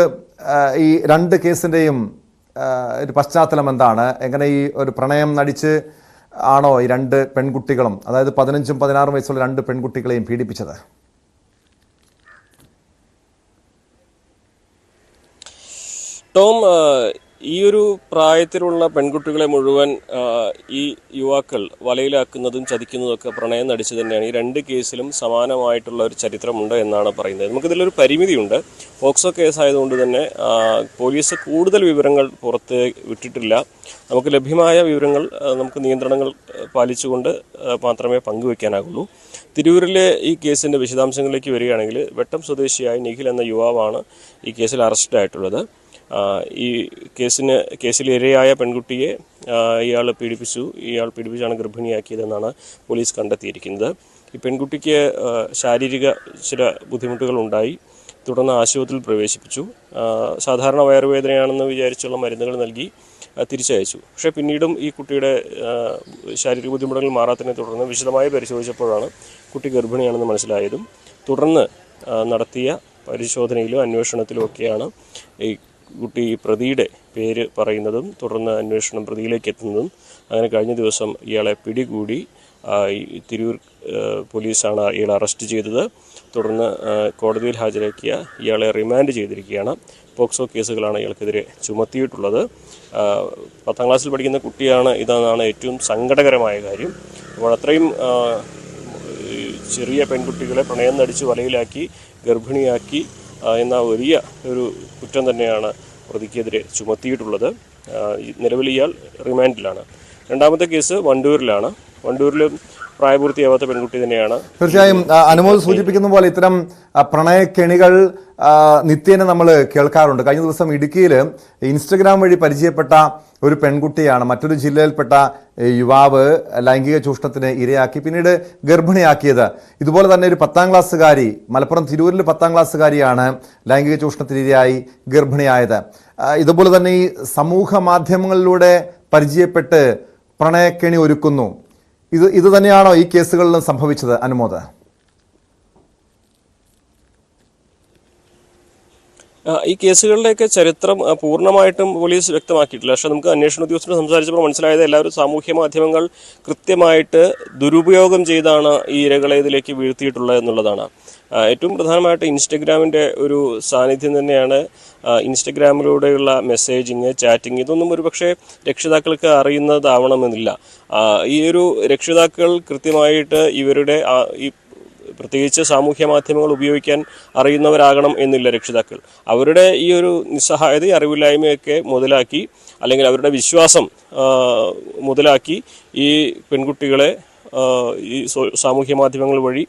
ഈ 2 കേസിൻ്റെയും ഒരു പശ്ചാത്തലം എന്താണ്? എങ്ങനെ ഈ ഒരു പ്രണയം നടിച്ച് ആണോ ഈ 2 പെൺകുട്ടികളും, അതായത് 15ഉം 16ഉം വയസ്സുള്ള 2 പെൺകുട്ടികളെയും പീഡിപ്പിച്ചത്? ടോം, ഈ ഒരു പ്രായത്തിലുള്ള പെൺകുട്ടികളെ മുഴുവൻ ഈ യുവാക്കൾ വലയിലാക്കുന്നതും ചതിക്കുന്നതും ഒക്കെ പ്രണയം നടിച്ചു തന്നെയാണ്. ഈ 2 കേസിലും സമാനമായിട്ടുള്ള ഒരു ചരിത്രമുണ്ട് എന്നാണ് പറയുന്നത്. നമുക്കിതിലൊരു പരിമിതിയുണ്ട്. പോക്സോ കേസായതുകൊണ്ട് തന്നെ പോലീസ് കൂടുതൽ വിവരങ്ങൾ പുറത്ത് വിട്ടിട്ടില്ല. നമുക്ക് ലഭ്യമായ വിവരങ്ങൾ നമുക്ക് നിയന്ത്രണങ്ങൾ പാലിച്ചുകൊണ്ട് മാത്രമേ പങ്കുവയ്ക്കാനാകുള്ളൂ. തിരൂരിലെ ഈ കേസിൻ്റെ വിശദാംശങ്ങളിലേക്ക് വരികയാണെങ്കിൽ, വെട്ടം സ്വദേശിയായ നിഖിൽ എന്ന യുവാവാണ് ഈ കേസിൽ അറസ്റ്റിലായിട്ടുള്ളത്. ഈ കേസിൽ ഇരയായ പെൺകുട്ടിയെ ഇയാൾ പീഡിപ്പിച്ചാണ് ഗർഭിണിയാക്കിയതെന്നാണ് പോലീസ് കണ്ടെത്തിയിരിക്കുന്നത്. ഈ പെൺകുട്ടിക്ക് ശാരീരിക ചില ബുദ്ധിമുട്ടുകളുണ്ടായി. തുടർന്ന് ആശുപത്രിയിൽ പ്രവേശിപ്പിച്ചു. സാധാരണ വയറുവേദനയാണെന്ന് വിചാരിച്ചുള്ള മരുന്നുകൾ നൽകി തിരിച്ചയച്ചു. പക്ഷേ പിന്നീടും ഈ കുട്ടിയുടെ ശാരീരിക ബുദ്ധിമുട്ടുകൾ മാറാത്തതിനെ തുടർന്ന് വിശദമായി പരിശോധിച്ചപ്പോഴാണ് കുട്ടി ഗർഭിണിയാണെന്ന് മനസ്സിലായതും. തുടർന്ന് നടത്തിയ പരിശോധനയിലും അന്വേഷണത്തിലും ഒക്കെയാണ് ഈ കുട്ടി പ്രതിയുടെ പേര് പറയുന്നതും തുടർന്ന് അന്വേഷണം പ്രതിയിലേക്ക് എത്തുന്നതും. അങ്ങനെ കഴിഞ്ഞ ദിവസം ഇയാളെ പിടികൂടി തിരൂർ പോലീസാണ് ഇയാളെ അറസ്റ്റ് ചെയ്തത്. തുടർന്ന് കോടതിയിൽ ഹാജരാക്കിയ ഇയാളെ റിമാൻഡ് ചെയ്തിരിക്കുകയാണ്. പോക്സോ കേസുകളാണ് ഇയാൾക്കെതിരെ ചുമത്തിയിട്ടുള്ളത്. 10ാം ക്ലാസ്സിൽ പഠിക്കുന്ന കുട്ടിയാണ് ഇതെന്നാണ് ഏറ്റവും സങ്കടകരമായ കാര്യം. അപ്പോൾ അത്രയും ചെറിയ പെൺകുട്ടികളെ പ്രണയം നടിച്ച് വലയിലാക്കി ഗർഭിണിയാക്കി എന്ന വലിയ ഒരു കുറ്റം തന്നെയാണ് പ്രതിക്കെതിരെ ചുമത്തിയിട്ടുള്ളത്. നിലവിൽ ഇയാൾ റിമാൻഡിലാണ്. രണ്ടാമത്തെ കേസ് വണ്ടൂരിലാണ്. വണ്ടൂരിലും പ്രായപൂർത്തിയാവാത്ത പെൺകുട്ടി തന്നെയാണ്. തീർച്ചയായും അനുമോദ് സൂചിപ്പിക്കുന്ന പോലെ ഇത്തരം പ്രണയക്കെണികൾ നിത്യേന നമ്മൾ കേൾക്കാറുണ്ട്. കഴിഞ്ഞ ദിവസം ഇടുക്കിയിൽ ഇൻസ്റ്റഗ്രാം വഴി പരിചയപ്പെട്ട ഒരു പെൺകുട്ടിയാണ് മറ്റൊരു ജില്ലയിൽപ്പെട്ട യുവാവ് ലൈംഗിക ചൂഷണത്തിന് ഇരയാക്കി പിന്നീട് ഗർഭിണിയാക്കിയത്. ഇതുപോലെ തന്നെ ഒരു 10ാം ക്ലാസ്സുകാരി, മലപ്പുറം തിരൂരിൽ 10ാം ക്ലാസ്സുകാരിയാണ് ലൈംഗിക ചൂഷണത്തിന് ഇരയായി ഗർഭിണിയായത്. ഇതുപോലെ തന്നെ ഈ സമൂഹ മാധ്യമങ്ങളിലൂടെ പരിചയപ്പെട്ട് പ്രണയക്കെണി ഒരുക്കുന്നു. ഇത് തന്നെയാണോ ഈ കേസുകളിലും സംഭവിച്ചത് അനുമോദ്? ഈ കേസുകളുടെയൊക്കെ ചരിത്രം പൂർണ്ണമായിട്ടും പോലീസ് വ്യക്തമാക്കിയിട്ടില്ല. പക്ഷെ നമുക്ക് അന്വേഷണ ഉദ്യോഗസ്ഥരോട് സംസാരിച്ചപ്പോൾ മനസ്സിലായത് എല്ലാവരും സാമൂഹ്യ മാധ്യമങ്ങൾ കൃത്യമായിട്ട് ദുരുപയോഗം ചെയ്താണ് ഈ ഇരകളെ ഇതിലേക്ക് വീഴ്ത്തിയിട്ടുള്ളത് എന്നുള്ളതാണ്. ഏറ്റവും പ്രധാനമായിട്ട് ഇൻസ്റ്റഗ്രാമിൻ്റെ ഒരു സാന്നിധ്യം തന്നെയാണ്. ഇൻസ്റ്റഗ്രാമിലൂടെയുള്ള മെസ്സേജിങ്, ചാറ്റിങ് ഇതൊന്നും ഒരുപക്ഷെ രക്ഷിതാക്കൾക്ക് അറിയുന്നതാവണമെന്നില്ല. ഈ ഒരു രക്ഷിതാക്കൾ കൃത്യമായിട്ട് ഇവരുടെ ഈ പ്രത്യേകിച്ച് സാമൂഹ്യ മാധ്യമങ്ങൾ ഉപയോഗിക്കാൻ അറിയുന്നവരാകണം എന്നില്ല രക്ഷിതാക്കൾ. അവരുടെ ഈ ഒരു നിസ്സഹായത, അറിവില്ലായ്മയൊക്കെ മുതലാക്കി അല്ലെങ്കിൽ അവരുടെ വിശ്വാസം മുതലാക്കി ഈ പെൺകുട്ടികളെ ഈ സാമൂഹ്യ മാധ്യമങ്ങൾ വഴി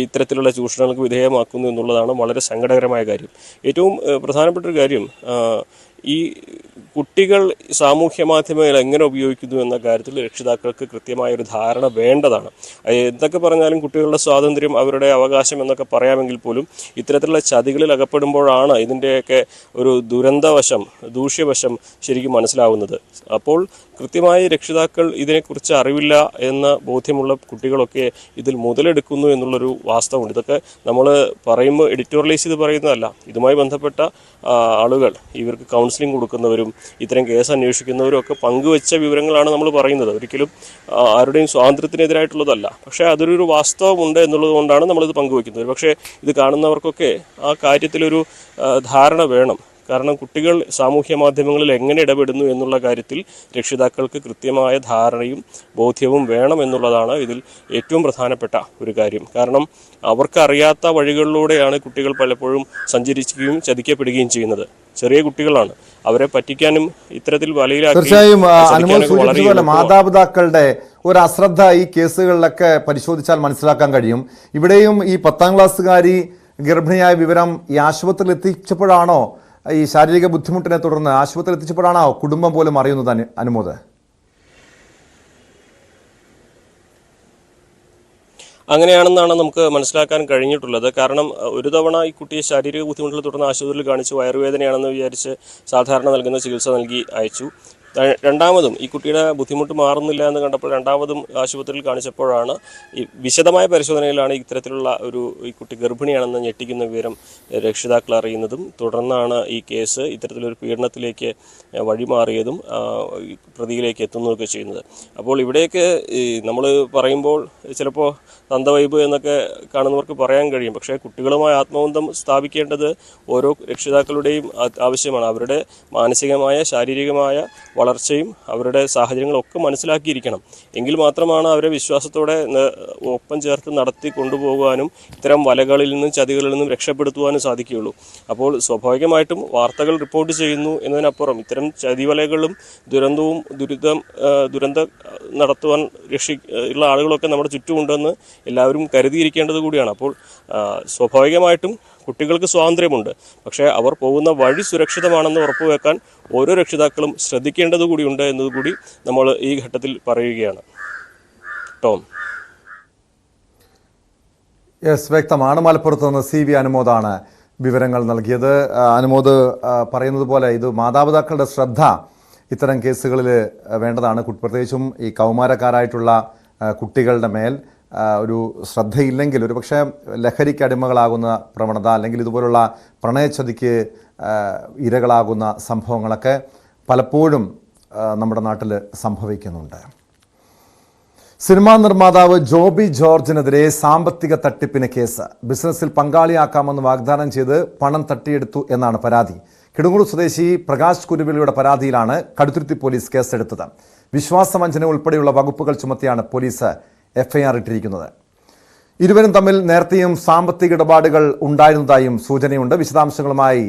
ഇത്തരത്തിലുള്ള ചൂഷണങ്ങൾക്ക് വിധേയമാക്കുന്നു എന്നുള്ളതാണ് വളരെ സങ്കടകരമായ കാര്യം. ഏറ്റവും പ്രധാനപ്പെട്ട ഒരു കാര്യം, ഈ കുട്ടികൾ സാമൂഹ്യ മാധ്യമങ്ങൾ എങ്ങനെ ഉപയോഗിക്കുന്നു എന്ന കാര്യത്തിൽ രക്ഷിതാക്കൾക്ക് കൃത്യമായൊരു ധാരണ വേണ്ടതാണ്. എന്തൊക്കെ പറഞ്ഞാലും കുട്ടികളുടെ സ്വാതന്ത്ര്യം, അവരുടെ അവകാശം എന്നൊക്കെ പറയാമെങ്കിൽ പോലും ഇത്തരത്തിലുള്ള ചതികളിൽ അകപ്പെടുമ്പോഴാണ് ഇതിൻ്റെയൊക്കെ ഒരു ദുരന്തവശം, ദൂഷ്യവശം ശരിക്കും മനസ്സിലാവുന്നത്. അപ്പോൾ കൃത്യമായി രക്ഷിതാക്കൾ ഇതിനെക്കുറിച്ച് അറിവില്ല എന്ന ബോധ്യമുള്ള കുട്ടികളൊക്കെ ഇതിൽ മുതലെടുക്കുന്നു എന്നുള്ളൊരു വാസ്തവമുണ്ട്. ഇതൊക്കെ നമ്മൾ പറയുമ്പോൾ എഡിറ്റോറിയലൈസ് ചെയ്ത് പറയുന്നതല്ല. ഇതുമായി ബന്ധപ്പെട്ട ആളുകൾ, ഇവർക്ക് കൗൺസിലിംഗ് കൊടുക്കുന്നവരും ഇത്തരം കേസ് അന്വേഷിക്കുന്നവരും ഒക്കെ പങ്കുവെച്ച വിവരങ്ങളാണ് നമ്മൾ പറയുന്നത്. ഒരിക്കലും ആരുടെയും സ്വാതന്ത്ര്യത്തിനെതിരായിട്ടുള്ളതല്ല. പക്ഷേ അതൊരു വാസ്തവമുണ്ട് എന്നുള്ളത് കൊണ്ടാണ് നമ്മളിത് പങ്കുവെക്കുന്നത്. പക്ഷേ ഇത് കാണുന്നവർക്കൊക്കെ ആ കാര്യത്തിലൊരു ധാരണ വേണം. കാരണം കുട്ടികൾ സാമൂഹ്യ മാധ്യമങ്ങളിൽ എങ്ങനെ ഇടപെടുന്നു എന്നുള്ള കാര്യത്തിൽ രക്ഷിതാക്കൾക്ക് കൃത്യമായ ധാരണയും ബോധ്യവും വേണം എന്നുള്ളതാണ് ഇതിൽ ഏറ്റവും പ്രധാനപ്പെട്ട ഒരു കാര്യം. കാരണം അവർക്കറിയാത്ത വഴികളിലൂടെയാണ് കുട്ടികൾ പലപ്പോഴും സഞ്ചരിക്കുകയും ചതിക്കപ്പെടുകയും ചെയ്യുന്നത്. ചെറിയ കുട്ടികളാണ്, അവരെ പറ്റിക്കാനും ഇത്തരത്തിൽ വലയിലാക്കി. തീർച്ചയായും മാതാപിതാക്കളുടെ ഒരു അശ്രദ്ധ ഈ കേസുകളിലൊക്കെ പരിശോധിച്ചാൽ മനസ്സിലാക്കാൻ കഴിയും. ഇവിടെയും ഈ 10ാം ക്ലാസ്സുകാരി ഗർഭിണിയായ വിവരം ഈ ആശുപത്രിയിൽ എത്തിച്ചപ്പോഴാണോ, ഈ ശാരീരിക ബുദ്ധിമുട്ടിനെ തുടർന്ന് ആശുപത്രിയിൽ എത്തിച്ചപ്പോഴാണോ കുടുംബം പോലും അറിയുന്നത് അനുമോദ്? അങ്ങനെയാണെന്നാണ് നമുക്ക് മനസ്സിലാക്കാൻ കഴിഞ്ഞിട്ടുള്ളത്. കാരണം ഒരു തവണ ഈ കുട്ടിയെ ശാരീരിക ബുദ്ധിമുട്ടുകൾ തുടർന്ന് ആശുപത്രിയിൽ കാണിച്ചു, വയറുവേദനയാണെന്ന് വിചാരിച്ച് സാധാരണ നൽകുന്ന ചികിത്സ നൽകി അയച്ചു. രണ്ടാമതും ഈ കുട്ടിയുടെ ബുദ്ധിമുട്ട് മാറുന്നില്ല എന്ന് കണ്ടപ്പോൾ രണ്ടാമതും ആശുപത്രിയിൽ കാണിച്ചപ്പോഴാണ് ഈ വിശദമായ പരിശോധനയിലാണ് ഇത്തരത്തിലുള്ള ഈ കുട്ടി ഗർഭിണിയാണെന്ന് ഞെട്ടിക്കുന്ന വിവരം രക്ഷിതാക്കൾ അറിയുന്നതും. തുടർന്നാണ് ഈ കേസ് ഇത്തരത്തിലൊരു പീഡനത്തിലേക്ക് വഴിമാറിയതും പ്രതിയിലേക്ക് എത്തുന്നതൊക്കെ ചെയ്യുന്നത്. അപ്പോൾ ഇവിടെയൊക്കെ നമ്മൾ പറയുമ്പോൾ ചിലപ്പോൾ തന്തവൈബ് എന്നൊക്കെ കാണുന്നവർക്ക് പറയാൻ കഴിയും. പക്ഷേ കുട്ടികളുമായി ആത്മബന്ധം സ്ഥാപിക്കേണ്ടത് ഓരോ രക്ഷിതാക്കളുടെയും ആവശ്യമാണ്. അവരുടെ മാനസികമായ, ശാരീരികമായ വളർച്ചയും അവരുടെ സാഹചര്യങ്ങളൊക്കെ മനസ്സിലാക്കിയിരിക്കണം. എങ്കിൽ മാത്രമാണ് അവരെ വിശ്വാസത്തോടെ ഒപ്പം ചേർത്ത് നടത്തി കൊണ്ടുപോകാനും ഇത്തരം വലകളിൽ നിന്നും ചതികളിൽ നിന്നും രക്ഷപ്പെടുത്തുവാനും സാധിക്കുകയുള്ളൂ. അപ്പോൾ സ്വാഭാവികമായിട്ടും വാർത്തകൾ റിപ്പോർട്ട് ചെയ്യുന്നു എന്നതിനപ്പുറം ഇത്തരം ചതിവലകളും ദുരന്തം നടത്തുവാൻ ഉള്ള ആളുകളൊക്കെ നമ്മുടെ ചുറ്റുമുണ്ടെന്ന് എല്ലാവരും കരുതിയിരിക്കേണ്ടത് കൂടിയാണ്. അപ്പോൾ സ്വാഭാവികമായിട്ടും കുട്ടികൾക്ക് സ്വാതന്ത്ര്യമുണ്ട്. പക്ഷേ അവർ പോകുന്ന വഴി സുരക്ഷിതമാണെന്ന് ഉറപ്പുവെക്കാൻ ഓരോ രക്ഷിതാക്കളും ശ്രദ്ധിക്കേണ്ടത് കൂടിയുണ്ട് എന്നതുകൂടി നമ്മൾ ഈ ഘട്ടത്തിൽ പറയുകയാണ്. ടോം. യെസ്, വ്യക്തമാണ്. മലപ്പുറത്ത് നിന്ന് CV അനുമോദാണ് വിവരങ്ങൾ നൽകിയത്. അനുമോദ് പറയുന്നത് പോലെ ഇത് മാതാപിതാക്കളുടെ ശ്രദ്ധ ഇത്തരം കേസുകളിൽ വേണ്ടതാണ്. പ്രത്യേകിച്ചും ഈ കൗമാരക്കാരായിട്ടുള്ള കുട്ടികളുടെ മേൽ ഒരു ശ്രദ്ധയില്ലെങ്കിൽ ഒരു പക്ഷേ ലഹരിക്ക് അടിമകളാകുന്ന പ്രവണത അല്ലെങ്കിൽ ഇതുപോലുള്ള പ്രണയച്ചതിക്ക് ഇരകളാകുന്ന സംഭവങ്ങളൊക്കെ പലപ്പോഴും നമ്മുടെ നാട്ടിൽ സംഭവിക്കുന്നുണ്ട്. സിനിമാ നിർമ്മാതാവ് ജോബി ജോർജിനെതിരെ സാമ്പത്തിക തട്ടിപ്പിന് കേസ്. ബിസിനസ്സിൽ പങ്കാളിയാക്കാമെന്ന് വാഗ്ദാനം ചെയ്ത് പണം തട്ടിയെടുത്തു എന്നാണ് പരാതി. കിടുങ്ങൂർ സ്വദേശി പ്രകാശ് കുരുവിളിയുടെ പരാതിയിലാണ് കടുത്തുരുത്തി പോലീസ് കേസെടുത്തത്. വിശ്വാസവഞ്ചന ഉൾപ്പെടെയുള്ള വകുപ്പുകൾ ചുമത്തിയാണ് പോലീസ് FIR ഇട്ടിരിക്കുന്നത്. ഇരുവരും തമ്മിൽ നേരത്തെയും സാമ്പത്തിക ഇടപാടുകൾ ഉണ്ടായിരുന്നതായും സൂചനയുണ്ട്. വിശദാംശങ്ങളുമായി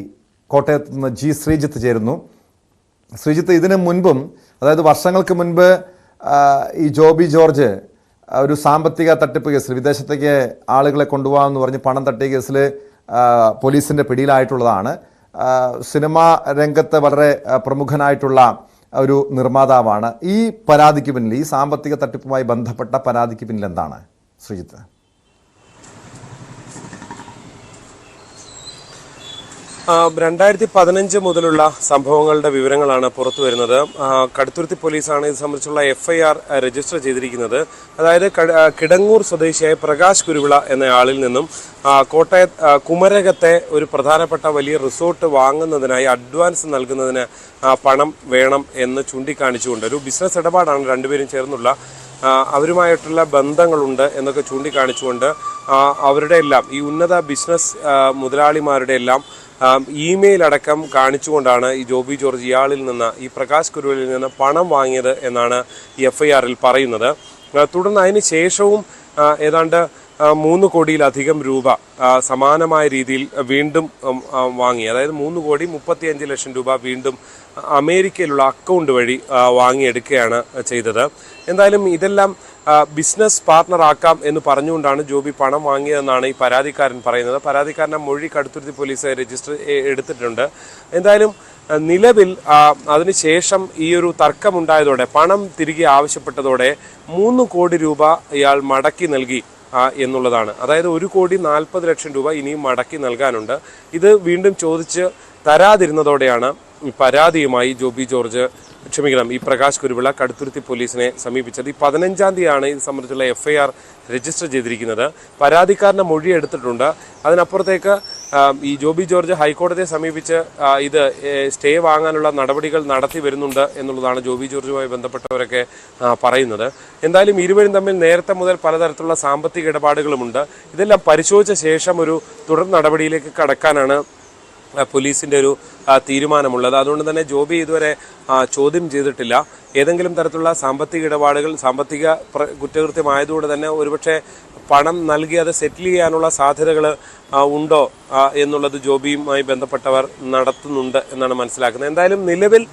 കോട്ടയത്ത് നിന്ന് ശ്രീജിത്ത് ചേരുന്നു. ശ്രീജിത്ത്, ഇതിനു മുൻപും, അതായത് വർഷങ്ങൾക്ക് മുൻപ് ഈ ജോബി ജോർജ് ഒരു സാമ്പത്തിക തട്ടിപ്പ് കേസിൽ വിദേശത്തേക്ക് ആളുകളെ കൊണ്ടുപോകാമെന്ന് പറഞ്ഞ് പണം തട്ടിയ കേസിൽ പോലീസിൻ്റെ പിടിയിലായിട്ടുള്ളതാണ്. സിനിമാ രംഗത്ത് വളരെ പ്രമുഖനായിട്ടുള്ള ഒരു നിർമ്മാതാവാണ്. ഈ പരാതിക്ക് പിന്നിൽ, ഈ സാമ്പത്തിക തട്ടിപ്പുമായി ബന്ധപ്പെട്ട പരാതിക്ക് പിന്നിൽ എന്താണ് ശ്രീജിത്ത്? ആ 2015 മുതലുള്ള സംഭവങ്ങളുടെ വിവരങ്ങളാണ് പുറത്തു വരുന്നത്. കടുത്തുരുത്തി പോലീസാണ് ഇത് സംബന്ധിച്ചുള്ള FIR രജിസ്റ്റർ ചെയ്തിരിക്കുന്നത്. അതായത് കിടങ്ങൂർ സ്വദേശിയായ പ്രകാശ് കുരുവിള എന്നയാളിൽ നിന്നും കോട്ടയത്ത് കുമരകത്തെ ഒരു പ്രധാനപ്പെട്ട വലിയ റിസോർട്ട് വാങ്ങുന്നതിനായി അഡ്വാൻസ് നൽകുന്നതിന് പണം വേണം എന്ന് ചൂണ്ടിക്കാണിച്ചുകൊണ്ട് ഒരു ബിസിനസ് ഇടപാടാണ് രണ്ടുപേരും ചേർന്നുള്ള, അവരുമായിട്ടുള്ള ബന്ധങ്ങളുണ്ട് എന്നൊക്കെ ചൂണ്ടിക്കാണിച്ചുകൊണ്ട് അവരുടെ എല്ലാം ഈ ഉന്നത ബിസിനസ് മുതലാളിമാരുടെ എല്ലാം ഇമെയിൽ അടക്കം കാണിച്ചുകൊണ്ടാണ് ഈ ജോബി ജോർജ് ഇയാളിൽ നിന്ന്, ഈ പ്രകാശ് കുരുവിളിൽ നിന്ന് പണം വാങ്ങിയത് എന്നാണ് ഈ FIR-ൽ പറയുന്നത്. തുടർന്ന് അതിന് ശേഷവും ഏതാണ്ട് 3 കോടിയിലധികം രൂപ സമാനമായ രീതിയിൽ വീണ്ടും വാങ്ങി. അതായത് 3,35 ലക്ഷം രൂപ വീണ്ടും അമേരിക്കയിലുള്ള അക്കൗണ്ട് വഴി വാങ്ങിയെടുക്കുകയാണ് ചെയ്തത്. എന്തായാലും ഇതെല്ലാം ബിസിനസ് പാർട്ണർ ആക്കാം എന്ന് പറഞ്ഞുകൊണ്ടാണ് ജോബി പണം വാങ്ങിയതെന്നാണ് ഈ പരാതിക്കാരൻ പറയുന്നത്. പരാതിക്കാരൻ്റെ മൊഴി കടുത്തുരുത്തി പോലീസ് രജിസ്റ്റർ എടുത്തിട്ടുണ്ട്. എന്തായാലും നിലവിൽ അതിനുശേഷം ഈ ഒരു തർക്കമുണ്ടായതോടെ, പണം തിരികെ ആവശ്യപ്പെട്ടതോടെ 3 കോടി രൂപ ഇയാൾ മടക്കി നൽകി എന്നുള്ളതാണ്. അതായത് 1,40 ലക്ഷം രൂപ ഇനിയും മടക്കി നൽകാനുണ്ട്. ഇത് വീണ്ടും ചോദിച്ച് തരാതിരുന്നതോടെയാണ് ഈ പരാതിയുമായി ജോബി ജോർജ്, ഈ പ്രകാശ് കുരുവിള കടുത്തുരുത്തി പോലീസിനെ സമീപിച്ചത്. ഈ 15-ാം തീയതിയാണ് ഇത് സംബന്ധിച്ചുള്ള FIR രജിസ്റ്റർ ചെയ്തിരിക്കുന്നത്. പരാതിക്കാരൻ്റെ മൊഴി എടുത്തിട്ടുണ്ട്. അതിനപ്പുറത്തേക്ക് ഈ ജോബി ജോർജ് ഹൈക്കോടതിയെ സമീപിച്ച് ഇത് സ്റ്റേ വാങ്ങാനുള്ള നടപടികൾ നടത്തി വരുന്നുണ്ട് എന്നുള്ളതാണ് ജോബി ജോർജുമായി ബന്ധപ്പെട്ടവരൊക്കെ പറയുന്നത്. എന്തായാലും ഇരുവരും തമ്മിൽ നേരത്തെ മുതൽ പലതരത്തിലുള്ള സാമ്പത്തിക ഇടപാടുകളുമുണ്ട്. ഇതെല്ലാം പരിശോധിച്ച ശേഷം ഒരു തുടർ നടപടിയിലേക്ക് കടക്കാനാണ് പോലീസിൻ്റെ ഒരു തീരുമാനമുള്ളത്. അതുകൊണ്ട് തന്നെ ജോബി ഇതുവരെ ചോദ്യം ചെയ്തിട്ടില്ല. ഏതെങ്കിലും തരത്തിലുള്ള സാമ്പത്തിക ഇടപാടുകൾ, സാമ്പത്തിക കുറ്റകൃത്യമായതുകൊണ്ട് തന്നെ ഒരുപക്ഷെ പണം നൽകി അത് സെറ്റിൽ ചെയ്യാനുള്ള സാധ്യതകൾ ഉണ്ടോ എന്നുള്ളത് ജോബിയുമായി ബന്ധപ്പെട്ടവർ നടത്തുന്നുണ്ട് എന്നാണ് മനസ്സിലാക്കുന്നത്. എന്തായാലും നിലവിൽ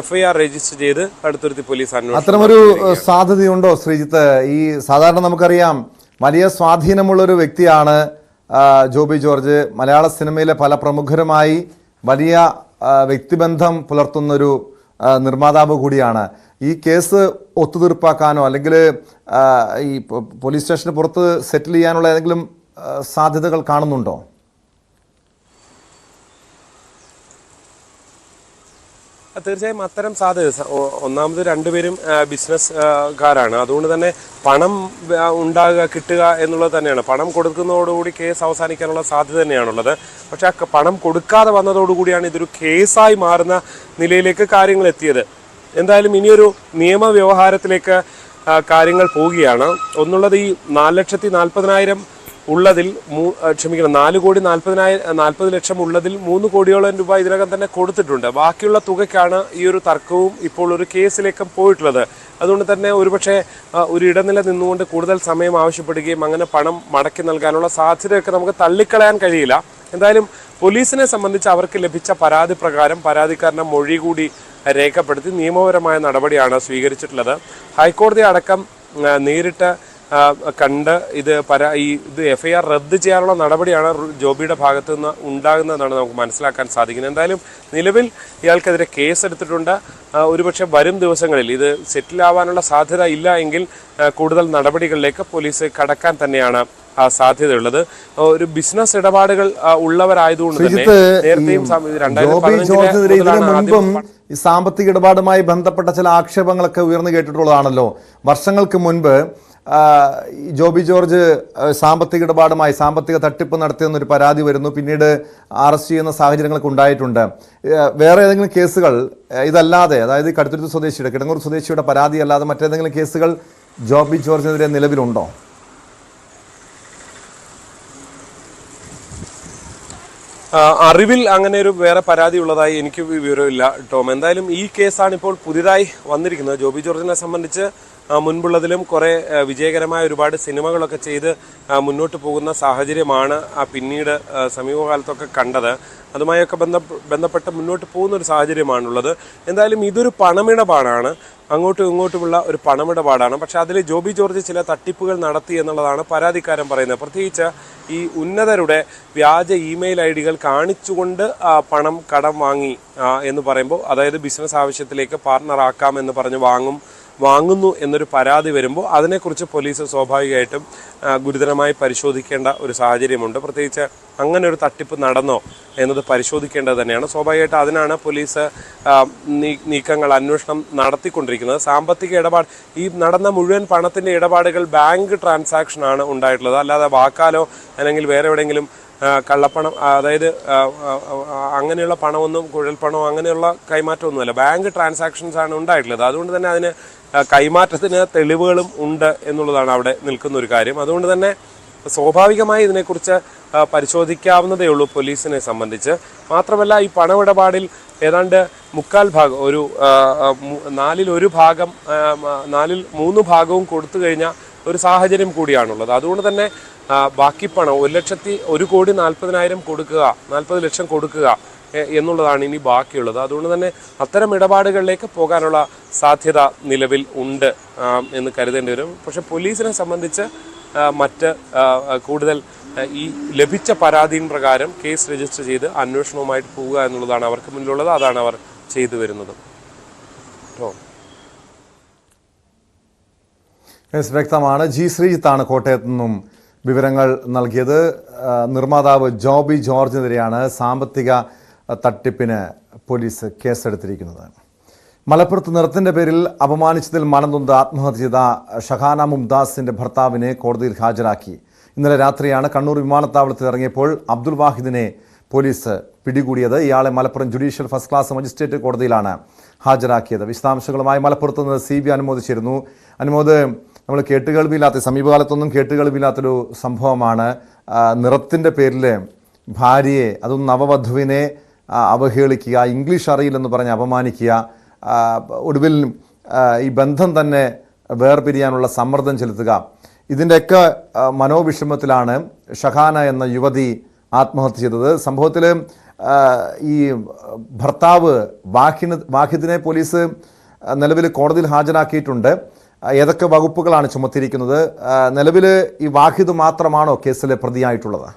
FIR രജിസ്റ്റർ ചെയ്ത് കടുത്തുരുത്തി പോലീസ് അന്വേഷണം. അത്തരമൊരു സാധ്യതയുണ്ടോ ശ്രീജിത്ത്? ഈ സാധാരണ നമുക്കറിയാം വലിയ സ്വാധീനമുള്ളൊരു വ്യക്തിയാണ് ജോബി ജോർജ്. മലയാള സിനിമയിലെ പല പ്രമുഖരുമായി വലിയ വ്യക്തിബന്ധം പുലർത്തുന്നൊരു നിർമ്മാതാവ് കൂടിയാണ്. ഈ കേസ് ഒത്തുതീർപ്പാക്കാനോ അല്ലെങ്കിൽ ഈ പോലീസ് സ്റ്റേഷന് പുറത്ത് സെറ്റിൽ ചെയ്യാനുള്ള ഏതെങ്കിലും സാധ്യതകൾ കാണുന്നുണ്ടോ? തീർച്ചയായും അത്തരം സാധ്യത. ഒന്നാമത് രണ്ടുപേരും ബിസിനസ്സുകാരാണ്. അതുകൊണ്ട് തന്നെ പണം കിട്ടുക എന്നുള്ളത് തന്നെയാണ്. പണം കൊടുക്കുന്നതോടുകൂടി കേസ് അവസാനിക്കാനുള്ള സാധ്യത തന്നെയാണുള്ളത്. പക്ഷെ ആ പണം കൊടുക്കാതെ വന്നതോടുകൂടിയാണ് ഇതൊരു കേസായി മാറുന്ന നിലയിലേക്ക് കാര്യങ്ങൾ എത്തിയത്. എന്തായാലും ഇനിയൊരു നിയമവ്യവഹാരത്തിലേക്ക് കാര്യങ്ങൾ പോവുകയാണ്. ഒന്നുള്ളത് ഈ 4,40,000 ഉള്ളതിൽ 4,40,000 ലക്ഷം ഉള്ളതിൽ 3 കോടിയോളം രൂപ ഇതിനകം തന്നെ കൊടുത്തിട്ടുണ്ട്. ബാക്കിയുള്ള തുകയ്ക്കാണ് ഈ ഒരു തർക്കവും ഇപ്പോൾ ഒരു കേസിലേക്കും പോയിട്ടുള്ളത്. അതുകൊണ്ട് തന്നെ ഒരുപക്ഷെ ഒരു ഇടനില നിന്നുകൊണ്ട് കൂടുതൽ സമയം ആവശ്യപ്പെടുകയും അങ്ങനെ പണം മടക്കി നൽകാനുള്ള സാധ്യതയൊക്കെ നമുക്ക് തള്ളിക്കളയാൻ കഴിയില്ല. എന്തായാലും പോലീസിനെ സംബന്ധിച്ച് അവർക്ക് ലഭിച്ച പരാതി പ്രകാരം പരാതിക്കാരൻ്റെ മൊഴി കൂടി രേഖപ്പെടുത്തി നിയമപരമായ നടപടിയാണ് സ്വീകരിച്ചിട്ടുള്ളത്. ഹൈക്കോടതി അടക്കം നേരിട്ട് കണ്ട് ഇത് FIR റദ്ദ് ചെയ്യാനുള്ള നടപടിയാണ് ജോബിയുടെ ഭാഗത്തു നിന്ന് ഉണ്ടാകുന്നതെന്നാണ് നമുക്ക് മനസ്സിലാക്കാൻ സാധിക്കുന്നത്. എന്തായാലും നിലവിൽ ഇയാൾക്കെതിരെ കേസെടുത്തിട്ടുണ്ട്. ഒരുപക്ഷെ വരും ദിവസങ്ങളിൽ ഇത് സെറ്റിലാവാനുള്ള സാധ്യത ഇല്ല എങ്കിൽ കൂടുതൽ നടപടികളിലേക്ക് പോലീസ് കടക്കാൻ തന്നെയാണ് സാധ്യതയുള്ളത്. ഒരു ബിസിനസ് ഇടപാടുകൾ ഉള്ളവരായതുകൊണ്ട് തന്നെ നേരത്തെയും ഈ സാമ്പത്തിക ഇടപാടുമായി ബന്ധപ്പെട്ട ചില ആക്ഷേപങ്ങളൊക്കെ ഉയർന്നു കേട്ടിട്ടുള്ളതാണല്ലോ. വർഷങ്ങൾക്ക് മുൻപ് ജോബി ജോർജ് സാമ്പത്തിക ഇടപാടുമായി സാമ്പത്തിക തട്ടിപ്പ് നടത്തിയെന്നൊരു പരാതി വരുന്നു. പിന്നീട് അറസ്റ്റ് ചെയ്യുന്ന സാഹചര്യങ്ങളൊക്കെ ഉണ്ടായിട്ടുണ്ട്. വേറെ ഏതെങ്കിലും കേസുകൾ ഇതല്ലാതെ, അതായത് കടുത്തുരുത്തി സ്വദേശിയുടെ, കിടങ്ങൂർ സ്വദേശിയുടെ പരാതി അല്ലാതെ മറ്റേതെങ്കിലും കേസുകൾ ജോബി ജോർജിനെതിരെ നിലവിലുണ്ടോ? അറിവിൽ അങ്ങനെ ഒരു വേറെ പരാതി ഉള്ളതായി എനിക്ക് വിവരമില്ല ടോം. എന്തായാലും ഈ കേസാണ് ഇപ്പോൾ പുതിയതായി വന്നിരിക്കുന്നത്. ജോബി ജോർജിനെ സംബന്ധിച്ച് മുൻപുള്ളതിലും കുറേ വിജയകരമായ ഒരുപാട് സിനിമകളൊക്കെ ചെയ്ത് മുന്നോട്ട് പോകുന്ന സാഹചര്യമാണ് പിന്നീട് സമീപകാലത്തൊക്കെ കണ്ടത്. അതുമായൊക്കെ ബന്ധപ്പെട്ട് മുന്നോട്ട് പോകുന്ന ഒരു സാഹചര്യമാണുള്ളത്. എന്തായാലും ഇതൊരു പണമിടപാടാണ്, അങ്ങോട്ടും ഇങ്ങോട്ടുമുള്ള ഒരു പണമിടപാടാണ്. പക്ഷെ അതിൽ ജോബി ജോർജ് ചില തട്ടിപ്പുകൾ നടത്തി എന്നുള്ളതാണ് പരാതിക്കാരൻ പറയുന്നത്. പ്രത്യേകിച്ച് ഈ ഉന്നതരുടെ വ്യാജ ഇമെയിൽ ഐഡികൾ കാണിച്ചുകൊണ്ട് പണം കടം വാങ്ങി എന്ന് പറയുമ്പോൾ, അതായത് ബിസിനസ് ആവശ്യത്തിലേക്ക് പാർട്ണറാക്കാം എന്ന് പറഞ്ഞ് വാങ്ങുന്നു എന്നൊരു പരാതി വരുമ്പോൾ അതിനെക്കുറിച്ച് പോലീസ് സ്വാഭാവികമായിട്ടും ഗുരുതരമായി പരിശോധിക്കേണ്ട ഒരു സാഹചര്യമുണ്ട്. പ്രത്യേകിച്ച് അങ്ങനെ ഒരു തട്ടിപ്പ് നടന്നോ എന്നത് പരിശോധിക്കേണ്ടത് തന്നെയാണ്. സ്വാഭാവികമായിട്ട് അതിനാണ് പോലീസ് നീക്കങ്ങൾ, അന്വേഷണം നടത്തിക്കൊണ്ടിരിക്കുന്നത്. സാമ്പത്തിക ഇടപാട്, ഈ നടന്ന മുഴുവൻ പണത്തിൻ്റെ ഇടപാടുകൾ ബാങ്ക് ട്രാൻസാക്ഷനാണ് ഉണ്ടായിട്ടുള്ളത്, അല്ലാതെ വാക്കാലോ അല്ലെങ്കിൽ വേറെ എവിടെയെങ്കിലും കള്ളപ്പണം, അതായത് അങ്ങനെയുള്ള പണമൊന്നും, കുഴൽപ്പണമോ അങ്ങനെയുള്ള കൈമാറ്റമൊന്നുമല്ല, ബാങ്ക് ട്രാൻസാക്ഷൻസ് ആണ് ഉണ്ടായിട്ടുള്ളത്. അതുകൊണ്ട് തന്നെ അതിന് കൈമാറ്റത്തിന് തെളിവുകളും ഉണ്ട് എന്നുള്ളതാണ് അവിടെ നിൽക്കുന്ന ഒരു കാര്യം. അതുകൊണ്ട് തന്നെ സ്വാഭാവികമായി ഇതിനെക്കുറിച്ച് പരിശോധിക്കാവുന്നതേ ഉള്ളൂ പോലീസിനെ സംബന്ധിച്ച്. മാത്രമല്ല, ഈ പണമിടപാടിൽ ഏതാണ്ട് 3/4 ഒരു 4/1 ഭാഗം, 3 ഭാഗവും കൊടുത്തു കഴിഞ്ഞ ഒരു സാഹചര്യം കൂടിയാണുള്ളത്. അതുകൊണ്ട് തന്നെ ബാക്കി പണം 1,01,40,000 കൊടുക്കുക, 40 ലക്ഷം കൊടുക്കുക എന്നുള്ളതാണ് ഇനി ബാക്കിയുള്ളത്. അതുകൊണ്ട് തന്നെ അത്തരം ഇടപാടുകളിലേക്ക് പോകാനുള്ള സാധ്യത നിലവിൽ ഉണ്ട് എന്ന് കരുതേണ്ടി വരും. പക്ഷെ പോലീസിനെ സംബന്ധിച്ച് മറ്റ് കൂടുതൽ ഈ ലഭിച്ച പരാതിயின் പ്രകാരം കേസ് രജിസ്റ്റർ ചെയ്ത് അന്വേഷണവുമായിട്ട് പോവുക എന്നുള്ളതാണ് അവർക്ക് മുന്നിലുള്ളത്. അതാണ് അവർ ചെയ്തു വരുന്നത്. വ്യക്തമാണ്. ജി ശ്രീജിത്താണ് കോട്ടയത്തു നിന്നും വിവരങ്ങൾ നൽകിയത്. നിർമ്മാതാവ് ജോബി ജോർജിനെതിരെയാണ് സാമ്പത്തിക തട്ടിപ്പിന് പോലീസ് കേസെടുത്തിരിക്കുന്നത്. മലപ്പുറത്ത് നിറത്തിന്റെ പേരിൽ അപമാനിച്ചതിൽ മനംനൊന്ത് ആത്മഹത്യ ചെയ്ത ഷഹാന മുംതാസിന്റെ ഭർത്താവിനെ കോടതിയിൽ ഹാജരാക്കി. ഇന്നലെ രാത്രിയാണ് കണ്ണൂർ വിമാനത്താവളത്തിൽ ഇറങ്ങിയപ്പോൾ അബ്ദുൽ വാഹിദിനെ പോലീസ് പിടികൂടിയത്. ഇയാളെ Malappuram judicial first class magistrate കോടതിയിലാണ് ഹാജരാക്കിയത്. വിശദാംശങ്ങളുമായി മലപ്പുറത്ത് നിന്ന് CB അനുമോദിച്ചിരുന്നു. അനുമോദ്, നമ്മൾ കേട്ടുകേൾവിയില്ലാത്ത, സമീപകാലത്തൊന്നും കേട്ടുകേൾവിയില്ലാത്തൊരു സംഭവമാണ്. നിറത്തിൻ്റെ പേരിൽ ഭാര്യയെ, അതും നവവധുവിനെ അവഹേളിക്കുക, ഇംഗ്ലീഷ് അറിയില്ലെന്ന് പറഞ്ഞ് അപമാനിക്കുക, ഒടുവിൽ ഈ ബന്ധം തന്നെ വേർപിരിയാനുള്ള സമ്മർദ്ദം ചെലുത്തുക, ഇതിൻ്റെയൊക്കെ മനോവിഷമത്തിലാണ് ഷഹാന എന്ന യുവതി ആത്മഹത്യ ചെയ്തത്. സംഭവത്തിൽ ഈ ഭർത്താവ് വാഹിദിനെ പോലീസ് നിലവിൽ കോടതിയിൽ ഹാജരാക്കിയിട്ടുണ്ട്. ഏതൊക്കെ വകുപ്പുകളാണ് ചുമത്തിയിരിക്കുന്നത്? നിലവിൽ ഈ വാഹിദ് മാത്രമാണോ കേസിലെ പ്രതിയായിട്ടുള്ളത്?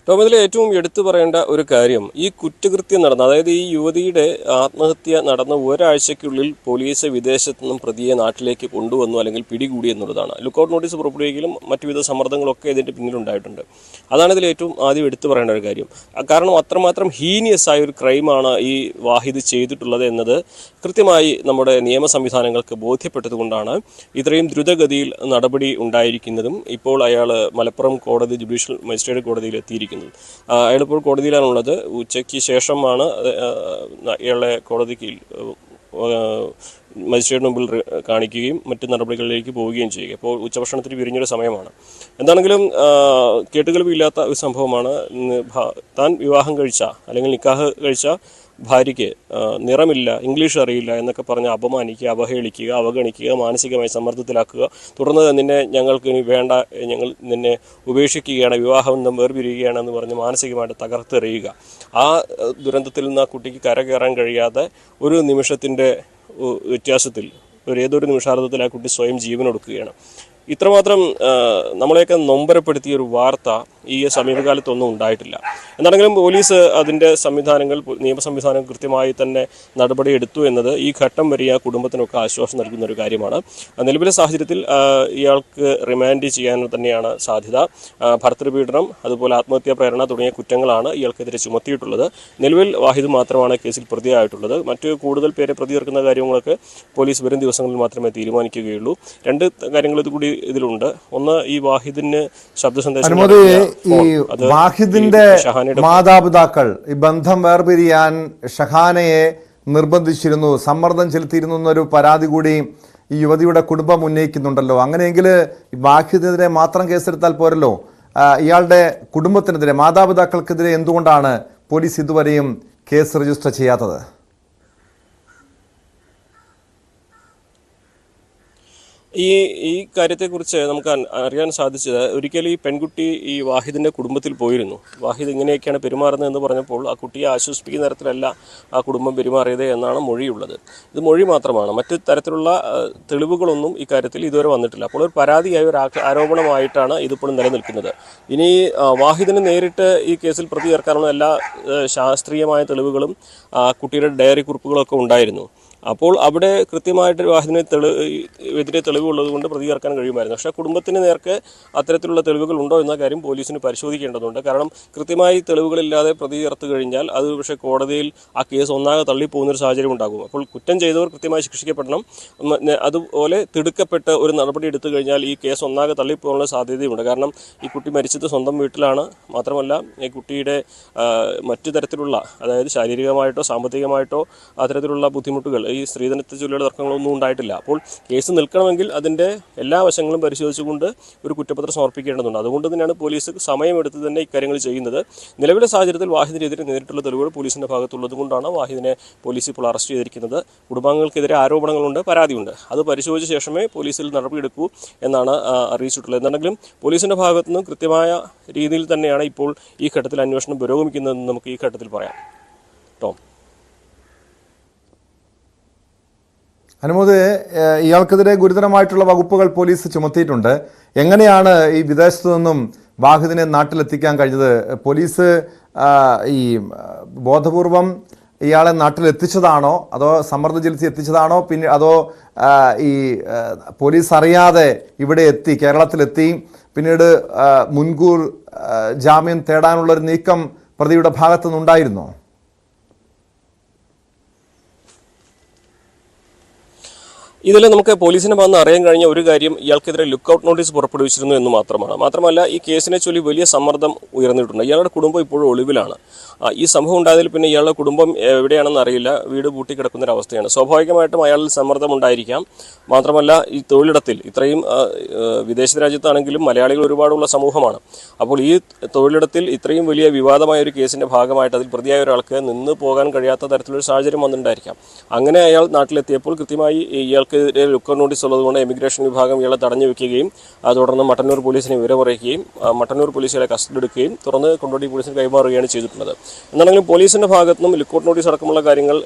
ടോം, ഇതിൽ ഏറ്റവും എടുത്തു പറയേണ്ട ഒരു കാര്യം, ഈ കുറ്റകൃത്യം നടന്ന, അതായത് ഈ യുവതിയുടെ ആത്മഹത്യ നടന്ന ഒരാഴ്ചയ്ക്കുള്ളിൽ പോലീസ് വിദേശത്തു നിന്നും പ്രതിയെ നാട്ടിലേക്ക് കൊണ്ടുവന്നു അല്ലെങ്കിൽ പിടികൂടി എന്നുള്ളതാണ്. ലുക്കൌട്ട് നോട്ടീസ് പുറപ്പെടുവിക്കലും മറ്റുവിധ സമ്മർദ്ദങ്ങളൊക്കെ ഇതിൻ്റെ പിന്നിലുണ്ടായിട്ടുണ്ട്. അതാണ് ഇതിൽ ഏറ്റവും ആദ്യം എടുത്തു പറയേണ്ട ഒരു കാര്യം. കാരണം അത്രമാത്രം ഹീനിയസ് ആയ ഒരു ക്രൈമാണ് ഈ വാഹിദ് ചെയ്തിട്ടുള്ളത് എന്നത് കൃത്യമായി നമ്മുടെ നിയമ സംവിധാനങ്ങൾക്ക് ബോധ്യപ്പെട്ടതുകൊണ്ടാണ് ഇത്രയും ദ്രുതഗതിയിൽ നടപടി ഉണ്ടായിരിക്കുന്നതും ഇപ്പോൾ അയാൾ മലപ്പുറം കോടതി ജുഡീഷ്യൽ മജിസ്ട്രേറ്റ് കോടതിയിൽ എത്തിയിരിക്കുന്നത്. അയാളിപ്പോൾ കോടതിയിലാണുള്ളത്. ഉച്ചയ്ക്ക് ശേഷമാണ് ഇയാളെ കോടതിക്ക് മജിസ്ട്രേറ്റിന് മുമ്പിൽ കാണിക്കുകയും മറ്റ് നടപടികളിലേക്ക് പോവുകയും ചെയ്യുക. ഇപ്പോൾ ഉച്ചഭക്ഷണത്തിന് വിരിഞ്ഞൊരു സമയമാണ്. എന്താണെങ്കിലും കേട്ടുകേൾവിയില്ലാത്ത ഒരു സംഭവമാണ്. താൻ വിവാഹം കഴിച്ച അല്ലെങ്കിൽ നിക്കാഹ് കഴിച്ച ഭാര്യയ്ക്ക് നിറമില്ല, ഇംഗ്ലീഷ് അറിയില്ല എന്നൊക്കെ പറഞ്ഞ് അപമാനിക്കുക, അവഹേളിക്കുക, അവഗണിക്കുക, മാനസികമായി സമ്മർദ്ദത്തിലാക്കുക, തുടർന്ന് നിന്നെ ഞങ്ങൾക്ക് ഇനി വേണ്ട, ഞങ്ങൾ നിന്നെ ഉപേക്ഷിക്കുകയാണ്, വിവാഹം വേർപിരിയുകയാണെന്ന് പറഞ്ഞ് മാനസികമായിട്ട് തകർത്തെറിയുക. ആ ദുരന്തത്തിൽ നിന്ന് ആ കുട്ടിക്ക് കരകയറാൻ കഴിയാതെ ഒരു നിമിഷത്തിൻ്റെ വ്യത്യാസത്തിൽ, ഏതൊരു നിമിഷാർദ്ധത്തിൽ ആ കുട്ടി സ്വയം ജീവനൊടുക്കുകയാണ്. ഇത്രമാത്രം നമ്മളെയൊക്കെ നൊമ്പരപ്പെടുത്തിയ ഒരു വാർത്ത ഈ സമീപകാലത്തൊന്നും ഉണ്ടായിട്ടില്ല. എന്താണെങ്കിലും പോലീസ് അതിൻ്റെ സംവിധാനങ്ങൾ, നിയമ സംവിധാനം കൃത്യമായി തന്നെ നടപടിയെടുത്തു എന്നത് ഈ ഘട്ടം വരെ ആ കുടുംബത്തിനൊക്കെ ആശ്വാസം നൽകുന്ന ഒരു കാര്യമാണ്. നിലവിലെ സാഹചര്യത്തിൽ ഇയാൾക്ക് റിമാൻഡ് ചെയ്യാൻ തന്നെയാണ് സാധ്യത. ഭർതൃപീഡനം, അതുപോലെ ആത്മഹത്യാ പ്രേരണ തുടങ്ങിയ കുറ്റങ്ങളാണ് ഇയാൾക്കെതിരെ ചുമത്തിയിട്ടുള്ളത്. നിലവിൽ വാഹിദ് മാത്രമാണ് കേസിൽ പ്രതിയായിട്ടുള്ളത്. മറ്റ് കൂടുതൽ പേരെ പ്രതി ചേർക്കുന്ന കാര്യങ്ങളൊക്കെ പോലീസ് വരും ദിവസങ്ങളിൽ മാത്രമേ തീരുമാനിക്കുകയുള്ളൂ. രണ്ട് കാര്യങ്ങൾ ഇതുകൂടി ഇതിലുണ്ട്. ഒന്ന്, ഈ വാഹിദിന് ശബ്ദ സന്ദേശം, ഈ വാഹിദിന്റെ മാതാപിതാക്കൾ ഈ ബന്ധം വേർപിരിയാൻ ഷഹാനയെ നിർബന്ധിച്ചിരുന്നു, സമ്മർദ്ദം ചെലുത്തിയിരുന്നു എന്നൊരു പരാതി കൂടി ഈ യുവതിയുടെ കുടുംബം ഉന്നയിക്കുന്നുണ്ടല്ലോ. അങ്ങനെയെങ്കിൽ വാഹിദിനെതിരെ മാത്രം കേസെടുത്താൽ പോരല്ലോ, ഇയാളുടെ കുടുംബത്തിനെതിരെ, മാതാപിതാക്കൾക്കെതിരെ എന്തുകൊണ്ടാണ് പോലീസ് ഇതുവരെയും കേസ് രജിസ്റ്റർ ചെയ്യാത്തത്? ഈ കാര്യത്തെക്കുറിച്ച് നമുക്ക് അറിയാൻ സാധിച്ചത്, ഒരിക്കലും ഈ പെൺകുട്ടി ഈ വാഹിദിൻ്റെ കുടുംബത്തിൽ പോയിരുന്നു. വാഹിദ് ഇങ്ങനെയൊക്കെയാണ് പെരുമാറുന്നത് എന്ന് പറഞ്ഞപ്പോൾ ആ കുട്ടിയെ ആശ്വസിപ്പിക്കുന്ന തരത്തിലല്ല ആ കുടുംബം പെരുമാറിയത് എന്നാണ് മൊഴിയുള്ളത്. ഇത് മൊഴി മാത്രമാണ്, മറ്റ് തരത്തിലുള്ള തെളിവുകളൊന്നും ഇക്കാര്യത്തിൽ ഇതുവരെ വന്നിട്ടില്ല. അപ്പോൾ ഒരു പരാതിയായ ഒരു ആരോപണമായിട്ടാണ് ഇതിപ്പോഴും നിലനിൽക്കുന്നത്. ഇനി വാഹിദിന് നേരിട്ട് ഈ കേസിൽ പ്രതി ചേർക്കാനുള്ള എല്ലാ ശാസ്ത്രീയമായ തെളിവുകളും കുട്ടിയുടെ ഡയറി കുറിപ്പുകളൊക്കെ ഉണ്ടായിരുന്നു. അപ്പോൾ അവിടെ കൃത്യമായിട്ട് വാഹിദിന് എതിരെ തെളിവുള്ളത് കൊണ്ട് പ്രതി ചേർക്കാൻ കഴിയുമായിരുന്നു. പക്ഷേ കുടുംബത്തിന് നേർക്ക് അത്തരത്തിലുള്ള തെളിവുകൾ ഉണ്ടോ എന്ന കാര്യം പോലീസിന് പരിശോധിക്കേണ്ടതുണ്ട്. കാരണം കൃത്യമായി തെളിവുകളില്ലാതെ പ്രതി ചേർത്ത് കഴിഞ്ഞാൽ അത് പക്ഷേ കോടതിയിൽ ആ കേസ് ഒന്നാകെ തള്ളിപ്പോകുന്നൊരു സാഹചര്യം ഉണ്ടാകും. അപ്പോൾ കുറ്റം ചെയ്തവർ കൃത്യമായി ശിക്ഷിക്കപ്പെടണം. അതുപോലെ തിടുക്കപ്പെട്ട് ഒരു നടപടി എടുത്തു കഴിഞ്ഞാൽ ഈ കേസ് ഒന്നാകെ തള്ളിപ്പോകാനുള്ള സാധ്യതയുണ്ട്. കാരണം ഈ കുട്ടി മരിച്ചത് സ്വന്തം വീട്ടിലാണ്. മാത്രമല്ല ഈ കുട്ടിയുടെ മറ്റു തരത്തിലുള്ള, അതായത് ശാരീരികമായിട്ടോ സാമ്പത്തികമായിട്ടോ അത്തരത്തിലുള്ള ബുദ്ധിമുട്ടുകൾ, ഈ സ്ത്രീധനത്തെ ചൊല്ലിയുള്ള തർക്കങ്ങളൊന്നും ഉണ്ടായിട്ടില്ല. അപ്പോൾ കേസ് നിൽക്കണമെങ്കിൽ അതിൻ്റെ എല്ലാ വശങ്ങളും പരിശോധിച്ചുകൊണ്ട് ഒരു കുറ്റപത്രം സമർപ്പിക്കേണ്ടതുണ്ട്. അതുകൊണ്ട് തന്നെയാണ് പോലീസ് സമയമെടുത്ത് തന്നെ ഇക്കാര്യങ്ങൾ ചെയ്യുന്നത്. നിലവിലെ സാഹചര്യത്തിൽ വാഹിദിനെതിരെ നേരിട്ടുള്ള തെളിവുകൾ പോലീസിൻ്റെ ഭാഗത്തുള്ളത് കൊണ്ടാണ് വാഹിദിനെ പോലീസ് ഇപ്പോൾ അറസ്റ്റ് ചെയ്തിരിക്കുന്നത്. കുടുംബാംഗങ്ങൾക്കെതിരെ ആരോപണങ്ങളുണ്ട്, പരാതിയുണ്ട്. അത് പരിശോധിച്ച ശേഷമേ പോലീസിൽ നടപടിയെടുക്കൂ എന്നാണ് അറിയിച്ചിട്ടുള്ളത്. എന്താണെങ്കിലും പോലീസിൻ്റെ ഭാഗത്തു നിന്നും കൃത്യമായ രീതിയിൽ തന്നെയാണ് ഇപ്പോൾ ഈ ഘട്ടത്തിൽ അന്വേഷണം പുരോഗമിക്കുന്നതെന്ന് നമുക്ക് ഈ ഘട്ടത്തിൽ പറയാം. ടോം. അനുമോദ്, ഇയാൾക്കെതിരെ ഗുരുതരമായിട്ടുള്ള വകുപ്പുകൾ പോലീസ് ചുമത്തിയിട്ടുണ്ട്. എങ്ങനെയാണ് ഈ വിദേശത്തു നിന്നും വാഹിദിനെ നാട്ടിലെത്തിക്കാൻ കഴിഞ്ഞത്? പോലീസ് ഈ ബോധപൂർവം ഇയാളെ നാട്ടിലെത്തിച്ചതാണോ, അതോ സമ്മർദ്ദം ചെലുത്തി എത്തിച്ചതാണോ, പിന്നെ അതോ ഈ പോലീസ് അറിയാതെ ഇവിടെ എത്തി, കേരളത്തിലെത്തി, പിന്നീട് മുൻകൂർ ജാമ്യം തേടാനുള്ളൊരു നീക്കം പ്രതിയുടെ ഭാഗത്തുനിന്നുണ്ടായിരുന്നോ? ഇതിൽ നമുക്ക് പോലീസിന് വന്ന് അറിയാൻ കഴിഞ്ഞ ഒരു കാര്യം, ഇയാൾക്കെതിരെ ലുക്കൌട്ട് നോട്ടീസ് പുറപ്പെടുവിച്ചിരുന്നു എന്ന് മാത്രമാണ്. മാത്രമല്ല ഈ കേസിനെ ചൊല്ലി വലിയ സമ്മർദ്ദം ഉയർന്നിട്ടുണ്ട്. ഇയാളുടെ കുടുംബം ഇപ്പോഴും ഒളിവിലാണ്. ഈ സംഭവം ഉണ്ടായതിൽ പിന്നെ ഇയാളുടെ കുടുംബം എവിടെയാണെന്ന് അറിയില്ല, വീട് പൂട്ടിക്കിടക്കുന്നൊരവസ്ഥയാണ്. സ്വാഭാവികമായിട്ടും അയാളിൽ സമ്മർദ്ദം ഉണ്ടായിരിക്കാം. മാത്രമല്ല ഈ തൊഴിലിടത്തിൽ ഇത്രയും വിദേശ രാജ്യത്താണെങ്കിലും മലയാളികൾ ഒരുപാടുള്ള സമൂഹമാണ്. അപ്പോൾ ഈ തൊഴിലിടത്തിൽ ഇത്രയും വലിയ വിവാദമായ ഒരു കേസിൻ്റെ ഭാഗമായിട്ട് അതിൽ പ്രതിയായ ഒരാൾക്ക് നിന്ന് പോകാൻ കഴിയാത്ത തരത്തിലൊരു സാഹചര്യം വന്നിട്ടുണ്ടായിരിക്കാം. അങ്ങനെ അയാൾ നാട്ടിലെത്തിയപ്പോൾ കൃത്യമായി ഇയാൾക്ക് ലുക്കൌട്ട് നോട്ടീസ് ഉള്ളതുകൊണ്ട് എമിഗ്രേഷൻ വിഭാഗം ഇയാളെ തടഞ്ഞു വെക്കുകയും തുടർന്ന് മട്ടന്നൂർ പോലീസിനെ വിവരമറിയിക്കുകയും മട്ടന്നൂർ പോലീസ് ഇയാളെ കസ്റ്റഡി എടുക്കുകയും തുടർന്ന് കൊണ്ടോട്ടി പോലീസിന് കൈമാറുകയാണ് ചെയ്തിട്ടുള്ളത്. എന്നാണെങ്കിലും പോലീസിൻ്റെ ഭാഗത്തുനിന്നും ലുക്കൌട്ട് നോട്ടീസ് അടക്കമുള്ള കാര്യങ്ങൾ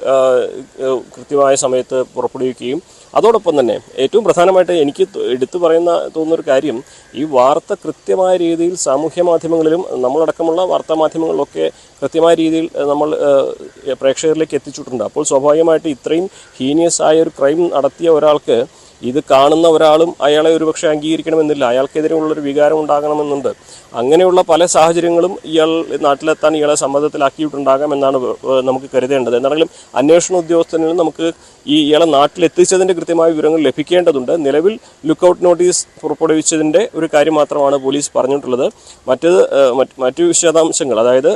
കൃത്യമായ സമയത്ത് പുറപ്പെടുവിക്കുകയും അതോടൊപ്പം തന്നെ ഏറ്റവും പ്രധാനമായിട്ട് എനിക്ക് എടുത്തു തോന്നുന്നൊരു കാര്യം, ഈ വാർത്ത കൃത്യമായ രീതിയിൽ സാമൂഹ്യ മാധ്യമങ്ങളിലും നമ്മളടക്കമുള്ള വാർത്താ മാധ്യമങ്ങളിലൊക്കെ കൃത്യമായ രീതിയിൽ നമ്മൾ പ്രേക്ഷകരിലേക്ക് എത്തിച്ചിട്ടുണ്ട്. അപ്പോൾ സ്വാഭാവികമായിട്ട് ഇത്രയും ഹീനിയസ് ആയ ഒരു ക്രൈം നടത്തിയ ഒരാൾക്ക് ഇത് കാണുന്ന ഒരാളും അയാളെ ഒരുപക്ഷെ അംഗീകരിക്കണമെന്നില്ല, അയാൾക്കെതിരെയുള്ളൊരു വികാരം ഉണ്ടാകണമെന്നുണ്ട്. അങ്ങനെയുള്ള പല സാഹചര്യങ്ങളും ഇയാൾ നാട്ടിലെത്താൻ ഇയാളെ സമ്മർദ്ദത്തിലാക്കിയിട്ടുണ്ടാകാം എന്നാണ് നമുക്ക് കരുതേണ്ടത്. എന്താണെങ്കിലും അന്വേഷണ ഉദ്യോഗസ്ഥനിൽ നമുക്ക് ഇയാളെ നാട്ടിലെത്തിച്ചതിൻ്റെ കൃത്യമായ വിവരങ്ങൾ ലഭിക്കേണ്ടതുണ്ട്. നിലവിൽ ലുക്കൌട്ട് നോട്ടീസ് പുറപ്പെടുവിച്ചതിൻ്റെ ഒരു കാര്യം മാത്രമാണ് പോലീസ് പറഞ്ഞിട്ടുള്ളത്. മറ്റു വിശദാംശങ്ങൾ, അതായത്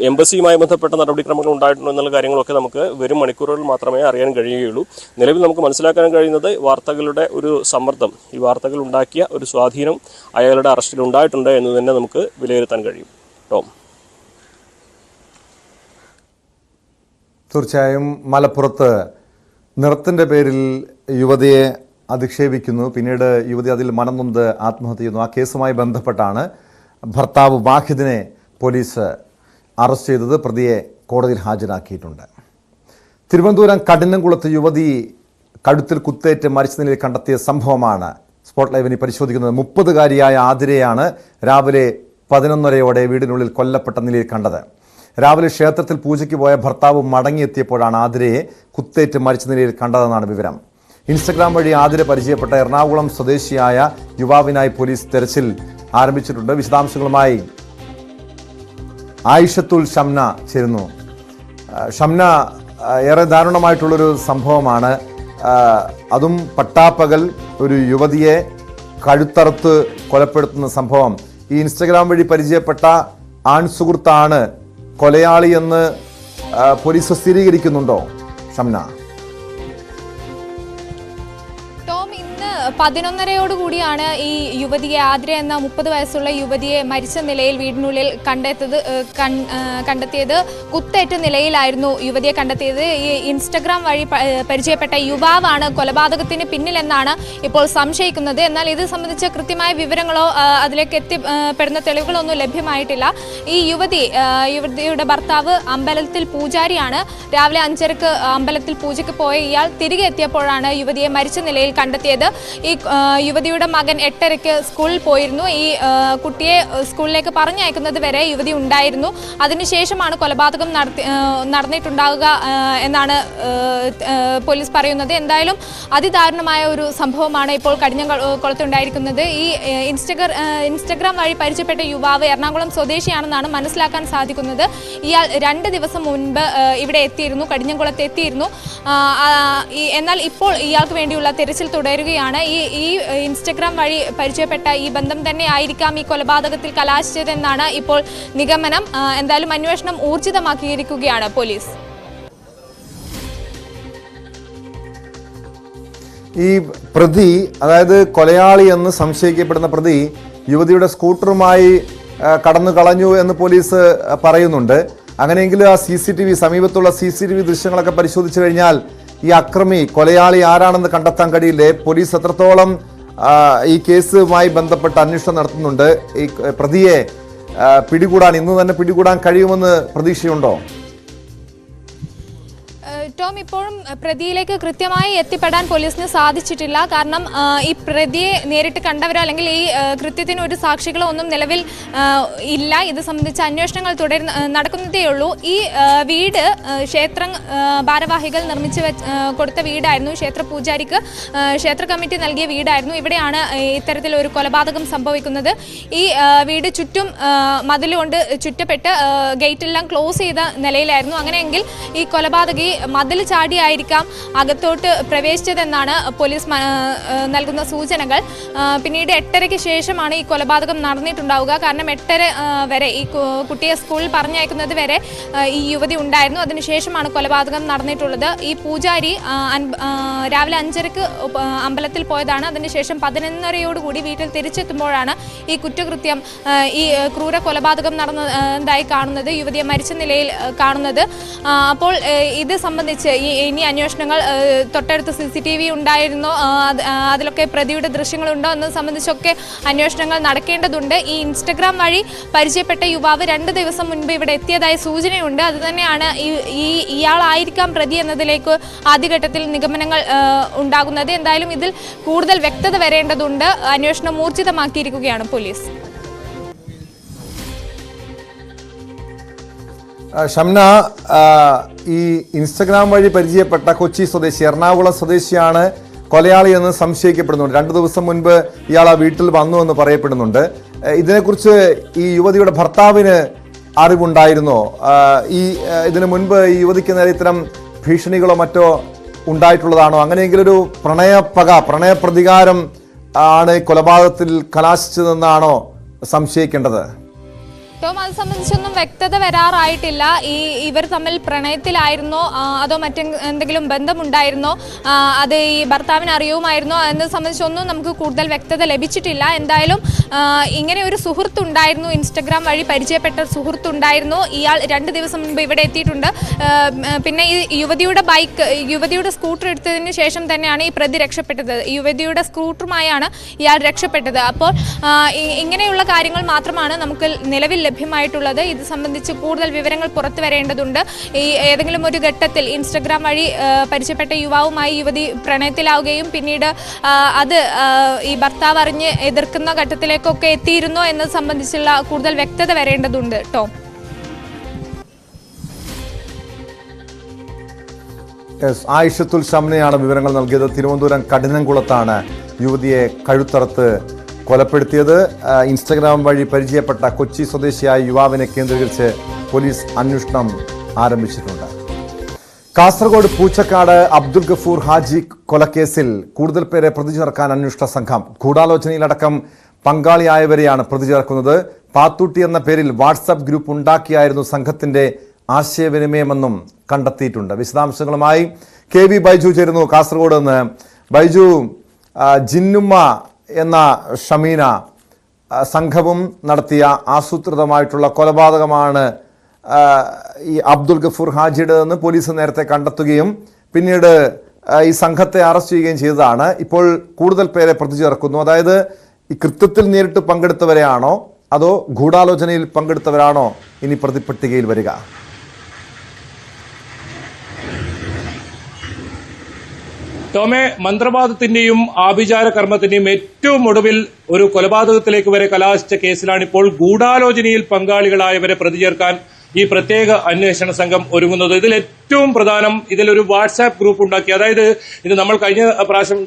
എംബസിയുമായി ബന്ധപ്പെട്ട നടപടിക്രമങ്ങൾ ഉണ്ടായിട്ടുണ്ടോ എന്നുള്ള കാര്യങ്ങളൊക്കെ നമുക്ക് വരും മണിക്കൂറുകൾ മാത്രമേ അറിയാൻ കഴിയുകയുള്ളൂ. നിലവിൽ നമുക്ക് മനസ്സിലാക്കാൻ കഴിയുന്നത് വാർത്തകളുടെ ഒരു സമ്മർദ്ദം, ഈ വാർത്തകൾ ഉണ്ടാക്കിയ ഒരു സ്വാധീനം അയാളുടെ അറസ്റ്റിൽ ഉണ്ടായിട്ടുണ്ട് എന്ന് തന്നെ നമുക്ക് വിലയിരുത്താൻ കഴിയും. ടോം. തീർച്ചയായും മലപ്പുറത്ത് നിറത്തിൻ്റെ പേരിൽ യുവതിയെ അധിക്ഷേപിക്കുന്നു, പിന്നീട് യുവതി അതിൽ മനംനൊന്ത് ആത്മഹത്യ ചെയ്യുന്നു. ആ കേസുമായി ബന്ധപ്പെട്ടാണ് ഭർത്താവ് വാഹിദിനെ പോലീസ് അറസ്റ്റ് ചെയ്തത്. പ്രതിയെ കോടതിയിൽ ഹാജരാക്കിയിട്ടുണ്ട്. തിരുവനന്തപുരം കഠിനംകുളത്ത് യുവതി കഴുത്തിൽ കുത്തേറ്റ് മരിച്ച നിലയിൽ കണ്ടെത്തിയ സംഭവമാണ് സ്പോട്ട് ലൈവിന് പരിശോധിക്കുന്നത്. 30-കാരിയായ ആതിരയാണ് രാവിലെ 11:30 വീടിനുള്ളിൽ കൊല്ലപ്പെട്ട നിലയിൽ കണ്ടത്. രാവിലെ ക്ഷേത്രത്തിൽ പൂജയ്ക്ക് പോയ ഭർത്താവ് മടങ്ങിയെത്തിയപ്പോഴാണ് ആതിരയെ കുത്തേറ്റ് മരിച്ച നിലയിൽ കണ്ടതെന്നാണ് വിവരം. ഇൻസ്റ്റഗ്രാം വഴി ആതിര പരിചയപ്പെട്ട എറണാകുളം സ്വദേശിയായ യുവാവിനായി പോലീസ് തെരച്ചിൽ ആരംഭിച്ചിട്ടുണ്ട്. വിശദാംശങ്ങളുമായി ആയിഷത്തുൽ ഷംന ചേരുന്നു. ഷംന, ഏറെ ദാരുണമായിട്ടുള്ളൊരു സംഭവമാണ്. അതും പട്ടാപ്പകൽ ഒരു യുവതിയെ കഴുത്തറുത്ത് കൊലപ്പെടുത്തുന്ന സംഭവം. ഈ ഇൻസ്റ്റഗ്രാം വഴി പരിചയപ്പെട്ട ആൺസുഹൃത്താണ് കൊലയാളി എന്ന് പോലീസ് സ്ഥിരീകരിക്കുന്നുണ്ടോ ഷംന? 11:30 ഈ യുവതിയെ, ആതിര എന്ന 30 വയസ്സുള്ള യുവതിയെ മരിച്ച നിലയിൽ വീടിനുള്ളിൽ കണ്ടെത്തിയത്. കുത്തേറ്റ നിലയിലായിരുന്നു യുവതിയെ കണ്ടെത്തിയത്. ഈ ഇൻസ്റ്റഗ്രാം വഴി പരിചയപ്പെട്ട യുവാവാണ് കൊലപാതകത്തിന് പിന്നിലെന്നാണ് ഇപ്പോൾ സംശയിക്കുന്നത്. എന്നാൽ ഇത് സംബന്ധിച്ച കൃത്യമായ വിവരങ്ങളോ അതിലേക്ക് എത്തിപ്പെടുന്ന തെളിവുകളോ ഒന്നും ലഭ്യമായിട്ടില്ല. ഈ യുവതിയുടെ ഭർത്താവ് അമ്പലത്തിൽ പൂജാരിയാണ്. രാവിലെ 5:30 അമ്പലത്തിൽ പൂജയ്ക്ക് പോയ ഇയാൾ തിരികെ എത്തിയപ്പോഴാണ് യുവതിയെ മരിച്ച നിലയിൽ കണ്ടെത്തിയത്. ഈ യുവതിയുടെ മകൻ 8:30 സ്കൂളിൽ പോയിരുന്നു. ഈ കുട്ടിയെ സ്കൂളിലേക്ക് പറഞ്ഞയക്കുന്നത് വരെ യുവതി ഉണ്ടായിരുന്നു. അതിനുശേഷമാണ് കൊലപാതകം നടന്നിട്ടുണ്ടാവുക എന്നാണ് പോലീസ് പറയുന്നത്. എന്തായാലും അതിദാരുണമായ ഒരു സംഭവമാണ് ഇപ്പോൾ കടിഞ്ഞംകുളത്തുണ്ടായിരിക്കുന്നത്. ഈ ഇൻസ്റ്റഗ്രാം വഴി പരിചയപ്പെട്ട യുവാവ് എറണാകുളം സ്വദേശിയാണെന്നാണ് മനസ്സിലാക്കാൻ സാധിക്കുന്നത്. ഇയാൾ 2 ദിവസം മുൻപ് ഇവിടെ എത്തിയിരുന്നു, കടിഞ്ഞംകുളത്ത് എത്തിയിരുന്നു. എന്നാൽ ഇപ്പോൾ ഇയാൾക്ക് വേണ്ടിയുള്ള തിരച്ചിൽ തുടരുകയാണ്. ഈ ഇൻസ്റ്റഗ്രാം വഴി പരിചയപ്പെട്ട ഈ ബന്ധം തന്നെ ആയിരിക്കാം ഈ കൊലപാതകത്തിൽ കലാശിച്ചതെന്നാണ് ഇപ്പോൾ നിഗമനം. എന്തായാലും അന്വേഷണം ഊർജിതമാക്കിയിരിക്കുകയാണ് പോലീസ്. ഈ പ്രതി, അതായത് കൊലയാളി എന്ന് സംശയിക്കപ്പെടുന്ന പ്രതി യുവതിയുടെ സ്കൂട്ടറുമായി കടന്നു കളഞ്ഞു എന്ന് പോലീസ് പറയുന്നുണ്ട്. അങ്ങനെയെങ്കിൽ ആ സമീപത്തുള്ള CCTV ദൃശ്യങ്ങളൊക്കെ പരിശോധിച്ചു കഴിഞ്ഞാൽ ഈ അക്രമി, കൊലയാളി ആരാണെന്ന് കണ്ടെത്താൻ കഴിയില്ലേ? പോലീസ് എത്രത്തോളം ഈ കേസുമായി ബന്ധപ്പെട്ട് അന്വേഷണം നടത്തുന്നുണ്ട്? ഈ പ്രതിയെ ഇന്ന് തന്നെ പിടികൂടാൻ കഴിയുമെന്ന് പ്രതീക്ഷയുണ്ടോ? ടോം, ഇപ്പോഴും പ്രതിയിലേക്ക് കൃത്യമായി എത്തിപ്പെടാൻ പോലീസിന് സാധിച്ചിട്ടില്ല. കാരണം ഈ പ്രതിയെ നേരിട്ട് കണ്ടവരോ അല്ലെങ്കിൽ ഈ കൃത്യത്തിന് ഒരു സാക്ഷികളോ ഒന്നും നിലവിൽ ഇല്ല. ഇത് സംബന്ധിച്ച അന്വേഷണങ്ങൾ നടക്കുന്നതേയുള്ളൂ. ഈ വീട് ക്ഷേത്ര ഭാരവാഹികൾ നിർമ്മിച്ച് കൊടുത്ത വീടായിരുന്നു. ക്ഷേത്ര പൂജാരിക്ക് ക്ഷേത്ര കമ്മിറ്റി നൽകിയ വീടായിരുന്നു. ഇവിടെയാണ് ഇത്തരത്തിലൊരു കൊലപാതകം സംഭവിക്കുന്നത്. ഈ വീട് ചുറ്റും മതിലുകൊണ്ട് ചുറ്റപ്പെട്ട് ഗേറ്റെല്ലാം ക്ലോസ് ചെയ്ത നിലയിലായിരുന്നു. അങ്ങനെയെങ്കിൽ ഈ കൊലപാതകി മതിൽ ചാടിയായിരിക്കാം അകത്തോട്ട് പ്രവേശിച്ചതെന്നാണ് പോലീസ് നൽകുന്ന സൂചനകൾ. പിന്നീട് 8:30 ശേഷമാണ് ഈ കൊലപാതകം നടന്നിട്ടുണ്ടാവുക. കാരണം 8:30 വരെ ഈ കുട്ടിയെ സ്കൂളിൽ പറഞ്ഞയക്കുന്നത് വരെ ഈ യുവതി ഉണ്ടായിരുന്നു. അതിനുശേഷമാണ് കൊലപാതകം നടന്നിട്ടുള്ളത്. ഈ പൂജാരി രാവിലെ 5:30 അമ്പലത്തിൽ പോയതാണ്. അതിനുശേഷം 11:30 വീട്ടിൽ തിരിച്ചെത്തുമ്പോഴാണ് ഈ കുറ്റകൃത്യം, ഈ ക്രൂര കൊലപാതകം നടന്നതായി കാണുന്നത്, യുവതിയെ മരിച്ച നിലയിൽ കാണുന്നത്. അപ്പോൾ ഇത് സംബന്ധിച്ച് ഇനി അന്വേഷണങ്ങൾ, തൊട്ടടുത്ത് CCTV ഉണ്ടായിരുന്നോ, അതിലൊക്കെ പ്രതിയുടെ ദൃശ്യങ്ങളുണ്ടോ എന്നത് സംബന്ധിച്ചൊക്കെ അന്വേഷണങ്ങൾ നടക്കേണ്ടതുണ്ട്. ഈ ഇൻസ്റ്റഗ്രാം വഴി പരിചയപ്പെട്ട യുവാവ് 2 ദിവസം മുൻപ് ഇവിടെ എത്തിയതായി സൂചനയുണ്ട്. അതുതന്നെയാണ് ഇയാളായിരിക്കാം പ്രതി എന്നതിലേക്ക് ആദ്യഘട്ടത്തിൽ നിഗമനങ്ങൾ ഉണ്ടാകുന്നത്. എന്തായാലും ഇതിൽ കൂടുതൽ വ്യക്തത വരേണ്ടതുണ്ട്. അന്വേഷണം ഊർജിതമാക്കിയിരിക്കുകയാണ് പോലീസ്. ഷംന, ഈ ഇൻസ്റ്റഗ്രാം വഴി പരിചയപ്പെട്ട കൊച്ചി സ്വദേശി, എറണാകുളം സ്വദേശിയാണ് കൊലയാളി എന്ന് സംശയിക്കപ്പെടുന്നുണ്ട്. 2 ദിവസം മുൻപ് ഇയാൾ ആ വീട്ടിൽ വന്നു എന്ന് പറയപ്പെടുന്നുണ്ട്. ഇതിനെക്കുറിച്ച് ഈ യുവതിയുടെ ഭർത്താവിന് അറിവുണ്ടായിരുന്നോ? ഇതിനു മുൻപ് ഈ യുവതിക്ക് നേരെ ഇത്തരം ഭീഷണികളോ മറ്റോ ഉണ്ടായിട്ടുള്ളതാണോ? അങ്ങനെയെങ്കിലൊരു പ്രണയപ്രതികാരം ആണ് കൊലപാതകത്തിൽ കലാശിച്ചതെന്നാണോ സംശയിക്കേണ്ടത്? ടോം, അത് സംബന്ധിച്ചൊന്നും വ്യക്തത വരാറായിട്ടില്ല. ഇവർ തമ്മിൽ പ്രണയത്തിലായിരുന്നോ അതോ മറ്റെന്തെങ്കിലും ബന്ധമുണ്ടായിരുന്നോ, അത് ഈ ഭർത്താവിന് അറിയുമായിരുന്നോ എന്നത് സംബന്ധിച്ചൊന്നും നമുക്ക് കൂടുതൽ വ്യക്തത ലഭിച്ചിട്ടില്ല. എന്തായാലും ഇങ്ങനെ ഒരു സുഹൃത്തുണ്ടായിരുന്നു, ഇൻസ്റ്റഗ്രാം വഴി പരിചയപ്പെട്ട സുഹൃത്തുണ്ടായിരുന്നു. ഇയാൾ 2 ദിവസം മുൻപ് ഇവിടെ എത്തിയിട്ടുണ്ട്. പിന്നെ ഈ യുവതിയുടെ സ്കൂട്ടർ എടുത്തതിന് ശേഷം തന്നെയാണ് ഈ പ്രതി രക്ഷപ്പെട്ടത്. യുവതിയുടെ സ്കൂട്ടറുമായാണ് ഇയാൾ രക്ഷപ്പെട്ടത്. അപ്പോൾ ഇങ്ങനെയുള്ള കാര്യങ്ങൾ മാത്രമാണ് നമുക്ക് നിലവിൽ ലഭ്യമായിട്ടുള്ളത്. ഇത് സംബന്ധിച്ച് കൂടുതൽ വിവരങ്ങൾ പുറത്തു വരേണ്ടതുണ്ട്. ഏതെങ്കിലും ഒരു ഘട്ടത്തിൽ ഇൻസ്റ്റഗ്രാം വഴി പരിചയപ്പെട്ട യുവാവുമായി യുവതി പ്രണയത്തിലാവുകയും പിന്നീട് അത് ഈ ഭർത്താവ് അറിഞ്ഞ് എതിർക്കുന്ന ഘട്ടത്തിലേക്കൊക്കെ എത്തിയിരുന്നോ എന്നത് സംബന്ധിച്ചുള്ള കൂടുതൽ വ്യക്തത വരേണ്ടതുണ്ട്. ടോം, ആയിഷത്തുൽ ഷംനയാണ് വിവരങ്ങൾ നൽകിയത്. തിരുവനന്തപുരം കഠിനംകുളത്താണ് യുവതിയെ കഴുത്തറുത്ത് കൊലപ്പെടുത്തിയത്. ഇൻസ്റ്റഗ്രാം വഴി പരിചയപ്പെട്ട കൊച്ചി സ്വദേശിയായ യുവാവിനെ കേന്ദ്രീകരിച്ച് പോലീസ് അന്വേഷണം ആരംഭിച്ചിട്ടുണ്ട്. കാസർഗോഡ് പൂച്ചക്കാട് അബ്ദുൽ ഗഫൂർ ഹാജി കൊലക്കേസിൽ കൂടുതൽ പേരെ പ്രതി ചേർക്കാൻ അന്വേഷണ സംഘം. ഗൂഢാലോചനയിലടക്കം പങ്കാളിയായവരെയാണ് പ്രതി ചേർക്കുന്നത്. പാത്തൂട്ടി എന്ന പേരിൽ വാട്സാപ്പ് ഗ്രൂപ്പ് ഉണ്ടാക്കിയായിരുന്നു സംഘത്തിന്റെ ആശയവിനിമയമെന്നും കണ്ടെത്തിയിട്ടുണ്ട്. വിശദാംശങ്ങളുമായി KV ബൈജു ചേരുന്നു കാസർഗോഡ് നിന്ന്. ബൈജു, ജിന്നുമ്മ എന്ന ഷമീന സംഘവും നടത്തിയ ആസൂത്രിതമായിട്ടുള്ള കൊലപാതകമാണ് ഈ അബ്ദുൽ ഗഫൂർ ഹാജിയുടേതെന്ന് പോലീസ് നേരത്തെ കണ്ടെത്തുകയും പിന്നീട് ഈ സംഘത്തെ അറസ്റ്റ് ചെയ്യുകയും ചെയ്തതാണ്. ഇപ്പോൾ കൂടുതൽ പേരെ പ്രതി ചേർക്കുന്നു. അതായത് ഈ കൃത്യത്തിൽ നേരിട്ട് പങ്കെടുത്തവരെയാണോ അതോ ഗൂഢാലോചനയിൽ പങ്കെടുത്തവരാണോ ഇനി പ്രതിപട്ടികയിൽ വരിക? ടോമെ, മന്ത്രവാദത്തിന്റെയും ആഭിചാര കർമ്മത്തിന്റെയും ഏറ്റവും ഒടുവിൽ ഒരു കൊലപാതകത്തിലേക്ക് വരെ കലാശിച്ച കേസിലാണ് ഇപ്പോൾ ഗൂഢാലോചനയിൽ പങ്കാളികളായവരെ പ്രതി ചേർക്കാൻ ഈ പ്രത്യേക അന്വേഷണ സംഘം ഒരുങ്ങുന്നത്. ഇതിൽ ഏറ്റവും പ്രധാനം ഇതിലൊരു വാട്സാപ്പ് ഗ്രൂപ്പ് ഉണ്ടാക്കി. അതായത് ഇത് നമ്മൾ കഴിഞ്ഞ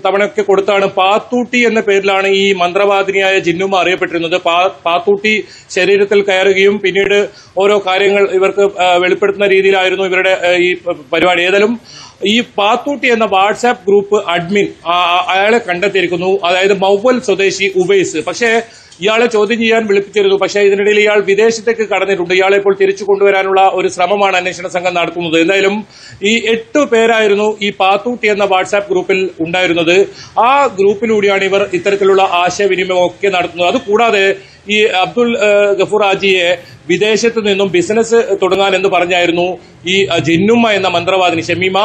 തവണയൊക്കെ കൊടുത്താണ്. പാത്തൂട്ടി എന്ന പേരിലാണ് ഈ മന്ത്രവാദിനിയായ ജിന്നുമ്മ അറിയപ്പെട്ടിരുന്നത്. പാത്തൂട്ടി ശരീരത്തിൽ കയറുകയും പിന്നീട് ഓരോ കാര്യങ്ങൾ ഇവർക്ക് വെളിപ്പെടുത്തുന്ന രീതിയിലായിരുന്നു ഇവരുടെ ഈ പരിപാടി. ഏതായാലും ഈ പാത്തൂട്ടി എന്ന വാട്സാപ്പ് ഗ്രൂപ്പ് അഡ്മിൻ അയാളെ കണ്ടെത്തിയിരിക്കുന്നു. അതായത് മൗവൽ സ്വദേശി ഉവൈസ്. പക്ഷേ ഇയാളെ ചോദ്യം ചെയ്യാൻ വിളിപ്പിച്ചിരുന്നു. പക്ഷേ ഇതിനിടയിൽ ഇയാൾ വിദേശത്തേക്ക് കടന്നിട്ടുണ്ട്. ഇയാളെ ഇപ്പോൾ തിരിച്ചു കൊണ്ടുവരാനുള്ള ഒരു ശ്രമമാണ് അന്വേഷണ സംഘം നടത്തുന്നത്. എന്തായാലും ഈ 8 പേരായിരുന്നു ഈ പാത്തൂട്ടി എന്ന വാട്സാപ്പ് ഗ്രൂപ്പിൽ ഉണ്ടായിരുന്നത്. ആ ഗ്രൂപ്പിലൂടെയാണ് ഇവർ ഇത്തരത്തിലുള്ള ആശയവിനിമയം ഒക്കെ നടത്തുന്നത്. അതുകൂടാതെ ഈ അബ്ദുൽ ഗഫൂർ ഹാജിയെ വിദേശത്ത് നിന്നും ബിസിനസ് തുടങ്ങാൻ എന്ന് പറഞ്ഞായിരുന്നു ഈ ജിന്നുമ്മ എന്ന മന്ത്രവാദിനി ഷമീമ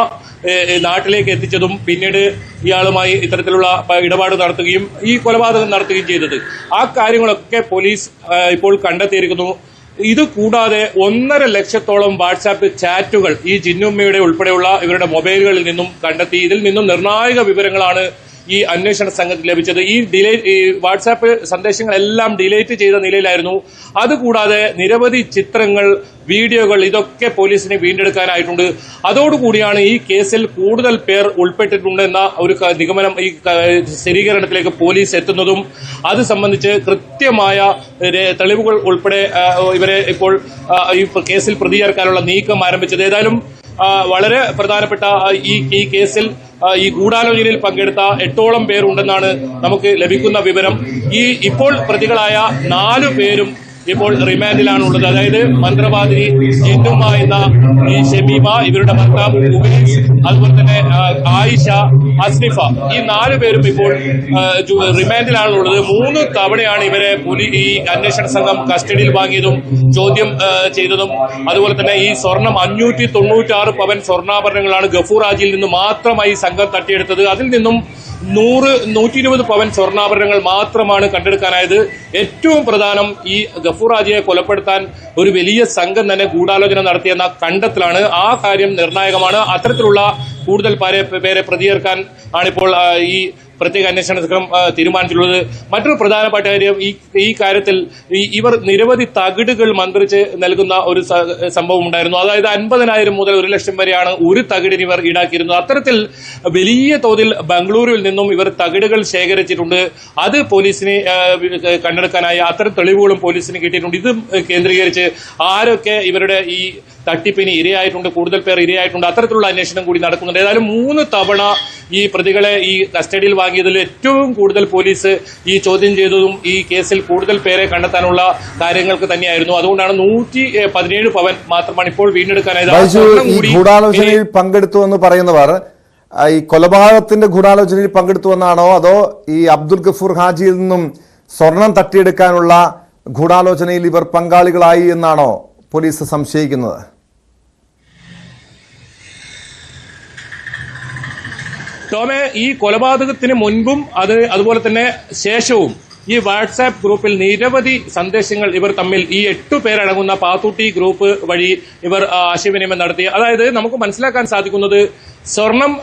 നാട്ടിലേക്ക് എത്തിച്ചതും പിന്നീട് ഇയാളുമായി ഇത്തരത്തിലുള്ള ഇടപാട് നടത്തുകയും ഈ കൊലപാതകം നടത്തുകയും ചെയ്തത്. ആ കാര്യങ്ങളൊക്കെ പോലീസ് ഇപ്പോൾ കണ്ടെത്തിയിരിക്കുന്നു. ഇത് കൂടാതെ 1.5 ലക്ഷത്തോളം വാട്സാപ്പ് ചാറ്റുകൾ ഈ ജിന്നുമ്മയുടെ ഉൾപ്പെടെയുള്ള ഇവരുടെ മൊബൈലുകളിൽ നിന്നും കണ്ടെത്തി. ഇതിൽ നിന്നും നിർണായക വിവരങ്ങളാണ് ഈ അന്വേഷണ സംഘത്തിന് ലഭിച്ചത്. ഈ വാട്സാപ്പ് സന്ദേശങ്ങളെല്ലാം ഡിലീറ്റ് ചെയ്ത നിലയിലായിരുന്നു. അതുകൂടാതെ നിരവധി ചിത്രങ്ങൾ, വീഡിയോകൾ ഇതൊക്കെ പോലീസിന് വീണ്ടെടുക്കാനായിട്ടുണ്ട്. അതോടുകൂടിയാണ് ഈ കേസിൽ കൂടുതൽ പേർ ഉൾപ്പെട്ടിട്ടുണ്ടെന്ന ഒരു നിഗമനം, ഈ സ്ഥിരീകരണത്തിലേക്ക് പോലീസ് എത്തുന്നതും. അത് സംബന്ധിച്ച് കൃത്യമായ തെളിവുകൾ ഉൾപ്പെടെ ഇവരെ ഇപ്പോൾ ഈ കേസിൽ പ്രതി ചേർക്കാനുള്ള നീക്കം ആരംഭിച്ചത്. ഏതായാലും വളരെ പ്രധാനപ്പെട്ട ഈ കേസിൽ ഈ ഗൂഢാലോചനയിൽ പങ്കെടുത്ത 8ഓളം പേരുണ്ടെന്നാണ് നമുക്ക് ലഭിക്കുന്ന വിവരം. ഇപ്പോൾ പ്രതികളായ 4 പേരും ഇപ്പോൾ റിമാൻഡിലാണുള്ളത്. അതായത് മന്ത്രവാദിനി ജിന്നുമ്മ എന്ന ഈ ഷമീമ, ഇവരുടെ ഭർത്താവ് ഉവൈസ്, അതുപോലെ തന്നെ ആയിഷ, അസ്നിഫ, ഈ 4 പേരും ഇപ്പോൾ റിമാൻഡിലാണുള്ളത്. 3 തവണയാണ് ഇവരെ ഈ അന്വേഷണ സംഘം കസ്റ്റഡിയിൽ വാങ്ങിയതും ചോദ്യം ചെയ്തതും. അതുപോലെ തന്നെ ഈ സ്വർണം 596 പവൻ സ്വർണ്ണാഭരണങ്ങളാണ് ഗഫൂർ ഹാജിയിൽ നിന്ന് മാത്രമായി സംഘം തട്ടിയെടുത്തത്. അതിൽ നിന്നും 120 പവൻ സ്വർണ്ണാഭരണങ്ങൾ മാത്രമാണ് കണ്ടെടുക്കാനായത്. ഏറ്റവും പ്രധാനം, ഈ ഗഫൂർ ഹാജിയെ കൊലപ്പെടുത്താൻ ഒരു വലിയ സംഘം തന്നെ ഗൂഢാലോചന നടത്തിയെന്ന കണ്ടെത്തലാണ്. ആ കാര്യം നിർണായകമാണ്. അത്തരത്തിലുള്ള കൂടുതൽ പേരെ പ്രതി ചേർക്കാൻ ആണിപ്പോൾ ഈ പ്രത്യേക അന്വേഷണ സംഘം തീരുമാനിച്ചിട്ടുള്ളത്. മറ്റൊരു പ്രധാനപ്പെട്ട കാര്യം, ഈ കാര്യത്തിൽ ഇവർ നിരവധി തകിടുകൾ മന്ത്രിച്ച് നൽകുന്ന ഒരു സംഭവം ഉണ്ടായിരുന്നു. അതായത് 50,000 മുതൽ 1 ലക്ഷം വരെയാണ് ഒരു തകിടിന് ഇവർ ഈടാക്കിയിരുന്നത്. അത്തരത്തിൽ വലിയ തോതിൽ ബംഗളൂരുവിൽ നിന്നും ഇവർ തകിടുകൾ ശേഖരിച്ചിട്ടുണ്ട്. അത് പോലീസിന് കണ്ടെടുക്കാനായി അത്തരം തെളിവുകളും പോലീസിന് കിട്ടിയിട്ടുണ്ട്. ഇത് കേന്ദ്രീകരിച്ച് ആരൊക്കെ ഇവരുടെ ഈ തട്ടിപ്പിന് ഇരയായിട്ടുണ്ട്, കൂടുതൽ പേർ ഇരയായിട്ടുണ്ട്, അത്തരത്തിലുള്ള അന്വേഷണം കൂടി നടക്കുന്നുണ്ട്. ഏതായാലും 3 തവണ ഈ പ്രതികളെ ഈ കസ്റ്റഡിയിൽ വാങ്ങിയതിൽ ഏറ്റവും കൂടുതൽ പോലീസ് ഈ ചോദ്യം ചെയ്തതും ഈ കേസിൽ കൂടുതൽ പേരെ കണ്ടെത്താനുള്ള കാര്യങ്ങൾക്ക് തന്നെയായിരുന്നു. അതുകൊണ്ടാണ് 117 പവൻ മാത്രമാണ് ഇപ്പോൾ വീണ്ടെടുക്കാനായത്. ഈ ഗൂഢാലോചനയിൽ പങ്കെടുത്തു എന്ന് പറയുന്നവർ ഈ കൊലപാതകത്തിന്റെ ഗൂഢാലോചനയിൽ പങ്കെടുത്തുവെന്നാണോ അതോ ഈ അബ്ദുൽ ഗഫൂർ ഹാജിയിൽ നിന്നും സ്വർണം തട്ടിയെടുക്കാനുള്ള ഗൂഢാലോചനയിൽ ഇവർ പങ്കാളികളായി എന്നാണോ പോലീസ് സംശയിക്കുന്നത്? ടോമെ, ഈ കൊലപാതകത്തിന് മുൻപും അതുപോലെ തന്നെ ശേഷവും ഈ വാട്സാപ്പ് ഗ്രൂപ്പിൽ നിരവധി സന്ദേശങ്ങൾ ഇവർ തമ്മിൽ, ഈ 8 പേരടങ്ങുന്ന പാത്തൂട്ടി ഗ്രൂപ്പ് വഴി ഇവർ ആശയവിനിമയം നടത്തി. അതായത് നമുക്ക് മനസ്സിലാക്കാൻ സാധിക്കുന്നത് സ്വർണം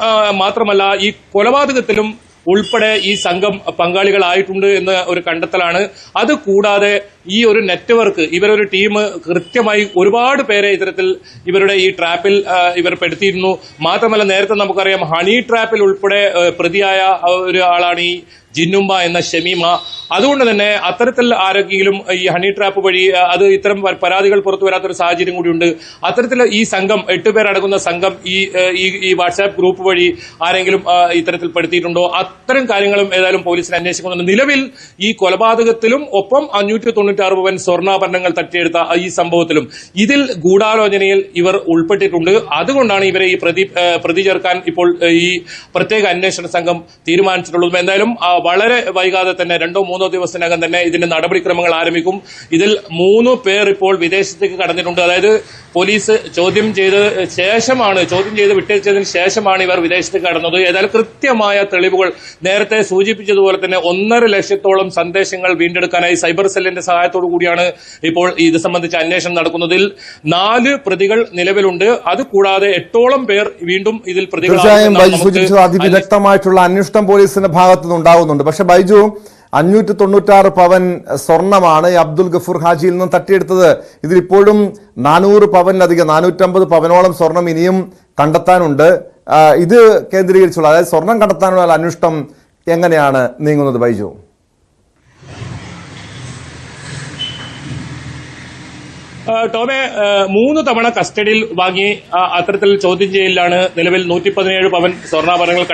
മാത്രമല്ല, ഈ കൊലപാതകത്തിലും ഉൾപ്പെടെ ഈ സംഘം പങ്കാളികളായിട്ടുണ്ട് എന്ന ഒരു കണ്ടെത്തലാണ്. അതുകൂടാതെ ഈ ഒരു നെറ്റ്വർക്ക്, ഇവരൊരു ടീം കൃത്യമായി ഒരുപാട് പേരെ ഇത്തരത്തിൽ ഇവരുടെ ഈ ട്രാപ്പിൽ ഇവർ പെടുത്തിയിരുന്നു. മാത്രമല്ല, നേരത്തെ നമുക്കറിയാം ഹണി ട്രാപ്പിൽ ഉൾപ്പെടെ പ്രതിയായ ഒരാളാണ് ഈ ജിന്നുമ്മ എന്ന ഷമീമ. അതുകൊണ്ട് തന്നെ അത്തരത്തിൽ ആരെങ്കിലും ഈ ഹണി ട്രാപ്പ് വഴി അത് ഇത്തരം പരാതികൾ പുറത്തു വരാത്തൊരു സാഹചര്യം കൂടിയുണ്ട്. അത്തരത്തിൽ ഈ സംഘം 8 പേരടങ്ങുന്ന സംഘം ഈ വാട്സാപ്പ് ഗ്രൂപ്പ് വഴി ആരെങ്കിലും ഇത്തരത്തിൽ പെടുത്തിയിട്ടുണ്ടോ, അത്തരം കാര്യങ്ങളും ഏതായാലും പോലീസിനെ അന്വേഷിക്കുന്നുണ്ട്. നിലവിൽ ഈ കൊലപാതകത്തിലും ഒപ്പം 596 പവൻ സ്വർണ്ണാഭരണങ്ങൾ തട്ടിയെടുത്ത ഈ സംഭവത്തിലും ഇതിൽ ഗൂഢാലോചനയിൽ ഇവർ ഉൾപ്പെട്ടിട്ടുണ്ട്. അതുകൊണ്ടാണ് ഇവരെ ഈ പ്രതി ചേർക്കാൻ ഇപ്പോൾ ഈ പ്രത്യേക അന്വേഷണ സംഘം തീരുമാനിച്ചിട്ടുള്ളത്. എന്തായാലും വളരെ വൈകാതെ തന്നെ 2-3 ദിവസത്തിനകം തന്നെ ഇതിന്റെ നടപടിക്രമങ്ങൾ ആരംഭിക്കും. ഇതിൽ 3 പേർ ഇപ്പോൾ വിദേശത്തേക്ക് കടന്നിട്ടുണ്ട്. അതായത് പോലീസ് ചോദ്യം ചെയ്ത് വിട്ടയച്ചതിന് ശേഷമാണ് ഇവർ വിദേശത്തേക്ക് കടന്നത്. ഏതായാലും കൃത്യമായ തെളിവുകൾ നേരത്തെ സൂചിപ്പിച്ചതുപോലെ തന്നെ 1.5 ലക്ഷത്തോളം സന്ദേശങ്ങൾ വീണ്ടെടുക്കാനായി സൈബർ സെല്ലിന്റെ സഹായത്തോടു കൂടിയാണ് ഇപ്പോൾ ഇത് സംബന്ധിച്ച അന്വേഷണം നടക്കുന്നതിൽ 4 പ്രതികൾ നിലവിലുണ്ട്. അതുകൂടാതെ 8ഓളം പേർ വീണ്ടും ഇതിൽ തീർച്ചയായും ബൈജു സൂചിപ്പിച്ചത് അതിവിദഗ്ധമായിട്ടുള്ള അന്വേഷണം പോലീസിന്റെ ഭാഗത്തു നിന്ന് ഉണ്ടാകുന്നുണ്ട്. പക്ഷെ ബൈജു, 596 പവൻ സ്വർണമാണ് അബ്ദുൽ ഗഫൂർ ഹാജിയിൽ നിന്നും തട്ടിയെടുത്തത്. ഇതിലിപ്പോഴും 400 പവനിലധികം 450 പവനോളം സ്വർണം ഇനിയും കണ്ടെത്താനുണ്ട്. ഇത് കേന്ദ്രീകരിച്ചുള്ള, അതായത് സ്വർണം കണ്ടെത്താനുള്ള അന്വേഷണം എങ്ങനെയാണ് നീങ്ങുന്നത് ബൈജു? ടോമെ 3 തവണ കസ്റ്റഡിയിൽ വാങ്ങി അത്തരത്തിൽ ചോദ്യം ചെയ്യലിലാണ് നിലവിൽ 117 പവൻ സ്വർണ്ണാഭരണങ്ങൾ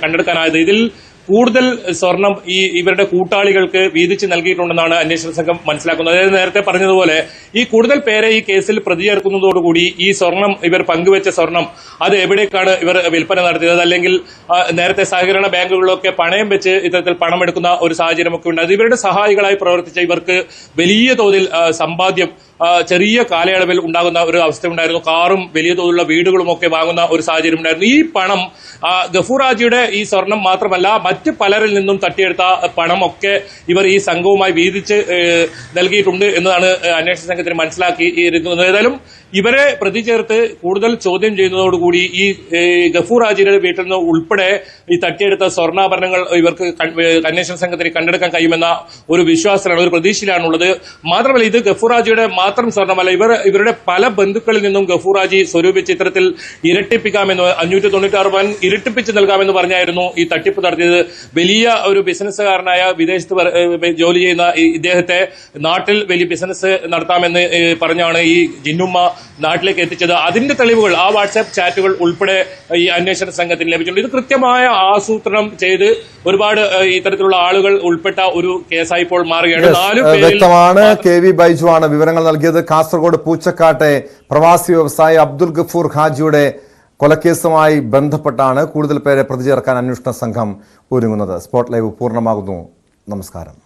കണ്ടെടുക്കാനായത്. ഇതിൽ കൂടുതൽ സ്വർണം ഇവരുടെ കൂട്ടാളികൾക്ക് വീതിച്ച് നൽകിയിട്ടുണ്ടെന്നാണ് അന്വേഷണ സംഘം മനസ്സിലാക്കുന്നത്. അതായത് നേരത്തെ പറഞ്ഞതുപോലെ ഈ കൂടുതൽ പേരെ ഈ കേസിൽ പ്രതി ചേർക്കുന്നതോടുകൂടി ഈ സ്വർണം, ഇവർ പങ്കുവെച്ച സ്വർണം, അത് എവിടേക്കാണ് ഇവർ വിൽപ്പന നടത്തിയത്, അല്ലെങ്കിൽ നേരത്തെ സഹകരണ ബാങ്കുകളിലൊക്കെ പണയം വെച്ച് ഇത്തരത്തിൽ പണമെടുക്കുന്ന ഒരു സാഹചര്യമൊക്കെ ഉണ്ട്. അത് ഇവരുടെ സഹായികളായി പ്രവർത്തിച്ച ഇവർക്ക് വലിയ തോതിൽ സമ്പാദ്യം ചെറിയ കാലയളവിൽ ഉണ്ടാകുന്ന ഒരു അവസ്ഥയുണ്ടായിരുന്നു. കാറും വലിയ തോതിലുള്ള വീടുകളും ഒക്കെ വാങ്ങുന്ന ഒരു സാഹചര്യം ഉണ്ടായിരുന്നു. ഈ പണം ഗഫൂർ ഹാജിയുടെ ഈ സ്വർണം മാത്രമല്ല, മറ്റ് പലരിൽ നിന്നും തട്ടിയെടുത്ത പണമൊക്കെ ഇവർ ഈ സംഘവുമായി വീതിച്ച് നൽകിയിട്ടുണ്ട് എന്നതാണ് അന്വേഷണ സംഘത്തിന് മനസ്സിലാക്കിയിരിക്കുന്നത്. ഏതായാലും ഇവരെ പ്രതി ചേർത്ത് കൂടുതൽ ചോദ്യം ചെയ്യുന്നതോടുകൂടി ഈ ഗഫൂർ ഹാജിയുടെ വീട്ടിൽ നിന്ന് ഉൾപ്പെടെ ഈ തട്ടിയെടുത്ത സ്വർണ്ണാഭരണങ്ങൾ ഇവർക്ക് അന്വേഷണ സംഘത്തിന് കണ്ടെടുക്കാൻ കഴിയുമെന്ന ഒരു വിശ്വാസത്തിലാണ്, ഒരു പ്രതീക്ഷയിലാണുള്ളത്. മാത്രമല്ല, ഇത് ഗഫൂർ ഹാജിയുടെ മാത്രം സ്വർണ്ണമല്ല, ഇവരുടെ പല ബന്ധുക്കളിൽ നിന്നും ഗഫൂർ ഹാജി സ്വരൂപിച്ച് ഇത്തരത്തിൽ ഇരട്ടിപ്പിക്കാമെന്ന് 596 പവൻ ഇരട്ടിപ്പിച്ച് നൽകാമെന്ന് പറഞ്ഞായിരുന്നു ഈ തട്ടിപ്പ് നടത്തിയത്. വലിയ ഒരു ബിസിനസ്സുകാരനായ വിദേശത്ത് ജോലി ചെയ്യുന്ന ഇദ്ദേഹത്തെ നാട്ടിൽ വലിയ ബിസിനസ് നടത്താമെന്ന് പറഞ്ഞാണ് ഈ ജിന്നുമ്മ നാട്ടിലേക്ക് എത്തിച്ചത്. അതിന്റെ തെളിവുകൾ, ആ വാട്സാപ്പ് ചാറ്റുകൾ ഉൾപ്പെടെ ഈ അന്വേഷണ സംഘത്തിന് ലഭിച്ചിട്ടുണ്ട്. ഇത് കൃത്യമായ ആസൂത്രണം ചെയ്ത് ഒരുപാട് ഇത്തരത്തിലുള്ള ആളുകൾ ഉൾപ്പെട്ട ഒരു കേസായി ഇപ്പോൾ മാറുകയാണ്. 4 പേരിൽ വ്യക്തമാണ്. KV ബൈജു ആണ് വിവരങ്ങൾ നൽകിയത്. കാസർഗോഡ് പൂച്ചക്കാട്ടെ പ്രവാസി വ്യവസായി അബ്ദുൽ ഗഫൂർ ഹാജിയുടെ കൊലക്കേസുമായി ബന്ധപ്പെട്ടാണ് കൂടുതൽ പേരെ പ്രതി ചേർക്കാൻ അന്വേഷണ സംഘം ഒരുങ്ങുന്നത്. സ്പോട്ട് ലൈവ് പൂർണ്ണമാകുന്നു. നമസ്കാരം.